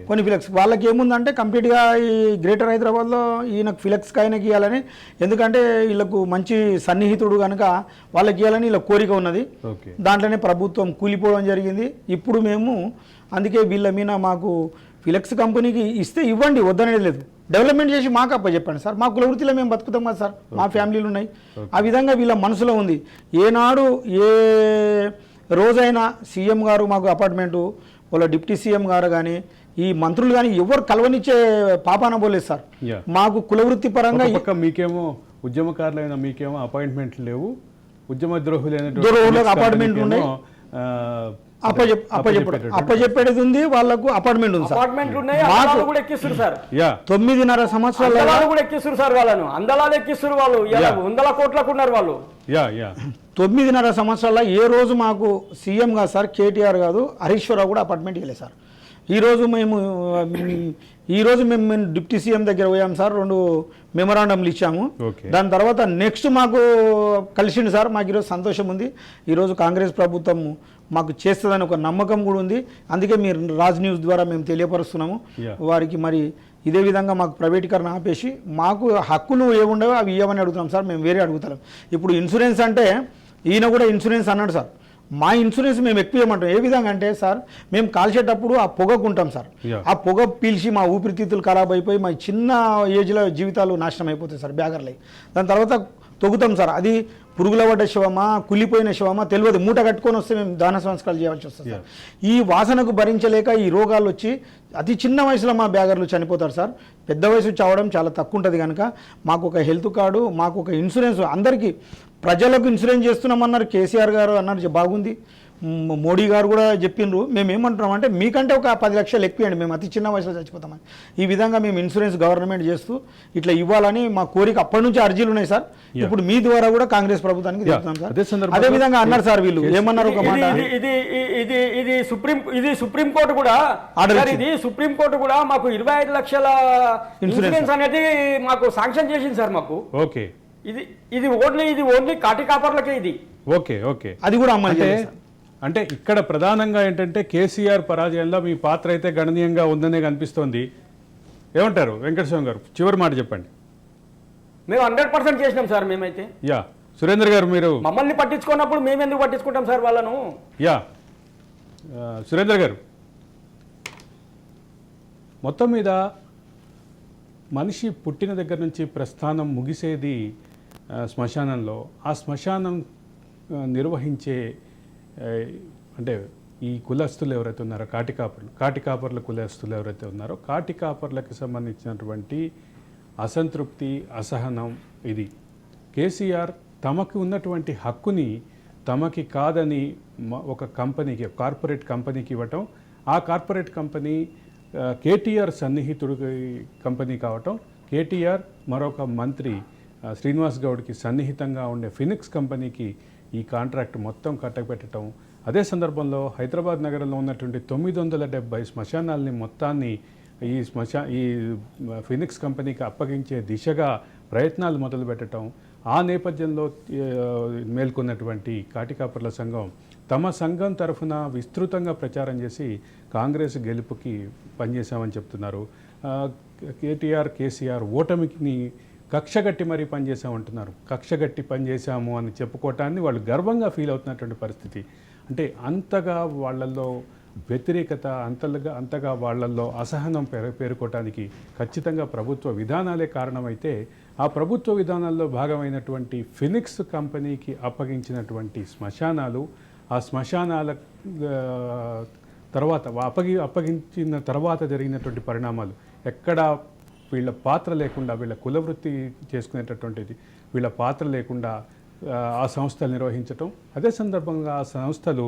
Speaker 2: కొన్ని ఫిలక్స్. వాళ్ళకి ఏముందంటే కంప్లీట్గా ఈ గ్రేటర్ హైదరాబాద్లో ఈయనకు ఫిలక్స్కి ఆయనకి ఇవ్వాలని, ఎందుకంటే వీళ్ళకు మంచి సన్నిహితుడు కనుక వాళ్ళకి ఇవ్వాలని వీళ్ళ కోరిక ఉన్నది. దాంట్లోనే ప్రభుత్వం కూలిపోవడం జరిగింది. ఇప్పుడు మేము అందుకే వీళ్ళ మీద మాకు ఫిలక్స్ కంపెనీకి ఇస్తే ఇవ్వండి, వద్దనేది లేదు. డెవలప్మెంట్ చేసి మాకు అప్ప చెప్పండి సార్, మా కుల వృత్తిలో మేము బతుకుతాం కదా సార్, మా ఫ్యామిలీలు ఉన్నాయి. ఆ విధంగా వీళ్ళ మనసులో ఉంది. ఏనాడు ఏ రోజైనా సీఎం గారు మాకు అపార్ట్మెంటు, వాళ్ళ డిప్యూటీ సీఎం గారు కానీ ఈ మంత్రులు కానీ ఎవరు కలవనిచ్చే పాపాన పోలేదు సార్. మాకు కుల వృత్తి పరంగా
Speaker 1: మీకేమో ఉద్యమకారులైన మీకేమో అపాయింట్మెంట్లు లేవు, ఉద్యమ ద్రోహులైన
Speaker 2: అపార్ట్మెంట్ ఉన్నాయి, అప్పచెప్పేది ఉంది, వాళ్ళకు అపార్ట్మెంట్ ఉంది.
Speaker 3: అపార్ట్మెంట్లు ఉన్నాయి, అందలాలు కూడా ఎక్కిస్తారు సార్.
Speaker 2: 9.5 సంవత్సరాలు
Speaker 3: కూడా ఎక్కిస్తారు సార్, వాళ్ళను అందలాలు ఎక్కిస్తారు. వాళ్ళు 100 కోట్లకు ఉన్నారు వాళ్ళు.
Speaker 2: 9.5 సంవత్సరాల ఏ రోజు మాకు సీఎం కాదు సార్, కేటీఆర్ కాదు, హరీశ్వరరావు కూడా అపార్ట్మెంట్ ఇవ్వలేదు సార్. ఈరోజు మేము డిప్యూటీ సీఎం దగ్గర పోయాం సార్, 2 మెమరాండంలు ఇచ్చాము. దాని తర్వాత నెక్స్ట్ మాకు కలిసిండు సార్. మాకు ఈరోజు సంతోషం ఉంది. ఈరోజు కాంగ్రెస్ ప్రభుత్వం మాకు చేస్తుందని ఒక నమ్మకం కూడా ఉంది. అందుకే మీరు రాజ్ న్యూస్ ద్వారా మేము తెలియపరుస్తున్నాము వారికి. మరి ఇదే విధంగా మాకు ప్రైవేటీకరణ ఆపేసి మాకు హక్కులు ఏముండవో అవి ఇవ్వమని అడుగుతున్నాం సార్. మేము వేరే అడుగుతాం. ఇప్పుడు ఇన్సూరెన్స్ అంటే ఈయన కూడా ఇన్సూరెన్స్ అన్నాడు సార్. మా ఇన్సూరెన్స్ మేము ఎక్కువ ఇవ్వమంటాం. ఏ విధంగా అంటే సార్, మేము కాల్చేటప్పుడు ఆ పొగకుంటాం సార్. ఆ పొగ పీల్చి మా ఊపిరితిత్తులు ఖరాబ్ అయిపోయి మా చిన్న ఏజ్లో జీవితాలు నాశనం అయిపోతాయి సార్, బ్యాగర్లై. దాని తర్వాత తొగుతాం సార్. అది పురుగుల పడ్డ శవమా, కుళ్ళిపోయిన శవమా తెలియదు. మూట కట్టుకొని వస్తే మేము దాన సంస్కారాలు చేయాల్సి వస్తుంది సార్. ఈ వాసనకు భరించలేక ఈ రోగాలు వచ్చి అతి చిన్న వయసులో మా బ్యాగర్లు చనిపోతారు సార్. పెద్ద వయసు చావడం చాలా తక్కువ ఉంటుంది కనుక మాకు ఒక హెల్త్ కార్డు, మాకు ఒక ఇన్సూరెన్స్, అందరికీ ప్రజలకు ఇన్సూరెన్స్ చేస్తున్నామన్నారు. కేసీఆర్ గారు అన్నారు, బాగుంది. మోడీ గారు కూడా చెప్పిండ్రు. మేము ఏమంటున్నామంటే మీకంటే ఒక 10 లక్షలు ఎక్కువండి, మేము అతి చిన్న వయసులో చచ్చిపోతామని. ఈ విధంగా మేము ఇన్సూరెన్స్ గవర్నమెంట్ చేస్తూ ఇట్లా ఇవ్వాలని మా కోరిక అప్పటి నుంచి అర్జీలు ఉన్నాయి సార్. ఇప్పుడు మీ ద్వారా కూడా కాంగ్రెస్ ప్రభుత్వానికి చెప్తున్నాం సార్. అదే విధంగా అన్నారు సార్ వీళ్ళు. ఏమన్నారు ఒక మాట,
Speaker 3: ఇది సుప్రీంకోర్టు కూడా సుప్రీంకోర్టు కూడా మాకు 25 లక్షల ఇన్సూరెన్స్ అనేది మాకు శాంక్షన్ చేసింది సార్ మాకు.
Speaker 1: ఓకే,
Speaker 3: ఇది ఓన్లీ కాటి కాపర్లకే ఇది.
Speaker 1: ఓకే ఓకే,
Speaker 2: అది కూడా అమలు.
Speaker 1: అంటే ఇక్కడ ప్రధానంగా ఏంటంటే కేసీఆర్ పరాజయంలో మీ పాత్ర అయితే గణనీయంగా ఉందనే కనిపిస్తోంది. ఏమంటారు వెంకటస్వామి గారు, చివరి మాట చెప్పండి.
Speaker 3: మేము 100% చేసినాం సార్. మేమైతే
Speaker 1: సురేంద్ర గారు, మీరు
Speaker 3: మమ్మల్ని పట్టించుకున్నప్పుడు మేము ఎందుకు పట్టించుకుంటాం సార్ వాళ్ళను?
Speaker 1: సురేంద్ర గారు, మొత్తం మీద మనిషి పుట్టిన దగ్గర నుంచి ప్రస్థానం ముగిసేది శ్మశానంలో. ఆ శ్మశానం నిర్వహించే అంటే ఈ కులస్తులు ఎవరైతే ఉన్నారో, కాటికాపర్ల కులస్తులు ఎవరైతే ఉన్నారో, కాటికాపర్లకు సంబంధించినటువంటి అసంతృప్తి, అసహనం ఇది. కేసీఆర్ తమకు ఉన్నటువంటి హక్కుని తమకి కాదని ఒక కంపెనీకి, కార్పొరేట్ కంపెనీకి ఇవ్వటం, ఆ కార్పొరేట్ కంపెనీ కేటీఆర్ సన్నిహితుడు కంపెనీ కావటం, కేటీఆర్ మరొక మంత్రి శ్రీనివాస్ గౌడ్కి సన్నిహితంగా ఉండే ఫినిక్స్ కంపెనీకి ఈ కాంట్రాక్ట్ మొత్తం కట్టబెట్టడం. అదే సందర్భంలో హైదరాబాద్ నగరంలో ఉన్నటువంటి 970 శ్మశానాలని మొత్తాన్ని ఈ ఫినిక్స్ కంపెనీకి అప్పగించే దిశగా ప్రయత్నాలు మొదలుపెట్టడం. ఆ నేపథ్యంలో మేల్కొన్నటువంటి కాటికాపర్ల సంఘం తమ సంఘం తరఫున విస్తృతంగా ప్రచారం చేసి కాంగ్రెస్ గెలుపుకి పనిచేశామని చెప్తున్నారు. కేసీఆర్ ఓటమిని కక్షగట్టి మరీ పనిచేసామంటున్నారు. కక్షగట్టి పనిచేశాము అని చెప్పుకోవటాన్ని వాళ్ళు గర్వంగా ఫీల్ అవుతున్నటువంటి పరిస్థితి. అంటే అంతగా వాళ్ళల్లో వ్యతిరేకత, అంతగా వాళ్ళల్లో అసహనం పేరుకోవటానికి ఖచ్చితంగా ప్రభుత్వ విధానాలే కారణమైతే, ఆ ప్రభుత్వ విధానాల్లో భాగమైనటువంటి ఫినిక్స్ కంపెనీకి అప్పగించినటువంటి శ్మశానాలు, ఆ శ్మశానాల తర్వాత అప్పగించిన తర్వాత జరిగినటువంటి పరిణామాలు ఎక్కడ వీళ్ళ పాత్ర లేకుండా, వీళ్ళ కులవృత్తి చేసుకునేటటువంటిది వీళ్ళ పాత్ర లేకుండా ఆ సంస్థలు నిర్వహించటం, అదే సందర్భంగా ఆ సంస్థలు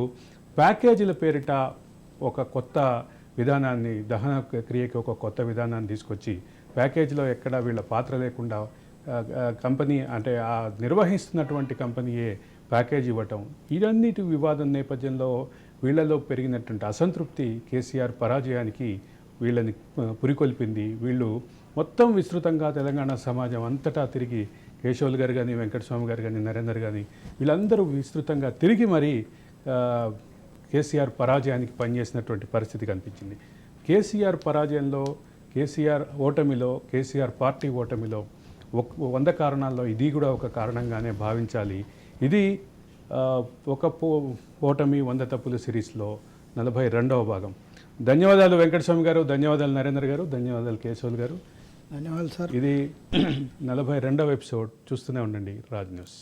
Speaker 1: ప్యాకేజీల పేరిట ఒక కొత్త విధానాన్ని, దహన క్రియకి ఒక కొత్త విధానాన్ని తీసుకొచ్చి ప్యాకేజీలో ఎక్కడ వీళ్ళ పాత్ర లేకుండా కంపెనీ అంటే ఆ నిర్వహిస్తున్నటువంటి కంపెనీయే ప్యాకేజ్ ఇవ్వటం, ఇవన్నిటి వివాదం నేపథ్యంలో వీళ్ళలో పెరిగినటువంటి అసంతృప్తి కేసీఆర్ పరాజయానికి వీళ్ళని పురికొల్పింది. వీళ్ళు మొత్తం విస్తృతంగా తెలంగాణ సమాజం అంతటా తిరిగి కేశవులు గారు కానీ, వెంకటస్వామి గారు కానీ, నరేందర్ కానీ వీళ్ళందరూ విస్తృతంగా తిరిగి మరీ కేసీఆర్ పరాజయానికి పనిచేసినటువంటి పరిస్థితి కనిపించింది. కేసీఆర్ పరాజయంలో, కేసీఆర్ ఓటమిలో, కేసీఆర్ పార్టీ ఓటమిలో 100 కారణాల్లో ఇది కూడా ఒక కారణంగానే భావించాలి. ఇది ఒక ఓటమి 100 తప్పులు సిరీస్లో 42వ భాగం. ధన్యవాదాలు వెంకటస్వామి గారు, ధన్యవాదాలు నరేందర్ గారు, ధన్యవాదాలు కేశవులు గారు.
Speaker 2: ధన్యవాదాలు సార్.
Speaker 1: ఇది 42వ ఎపిసోడ్. చూస్తూనే ఉండండి రాజ్ న్యూస్.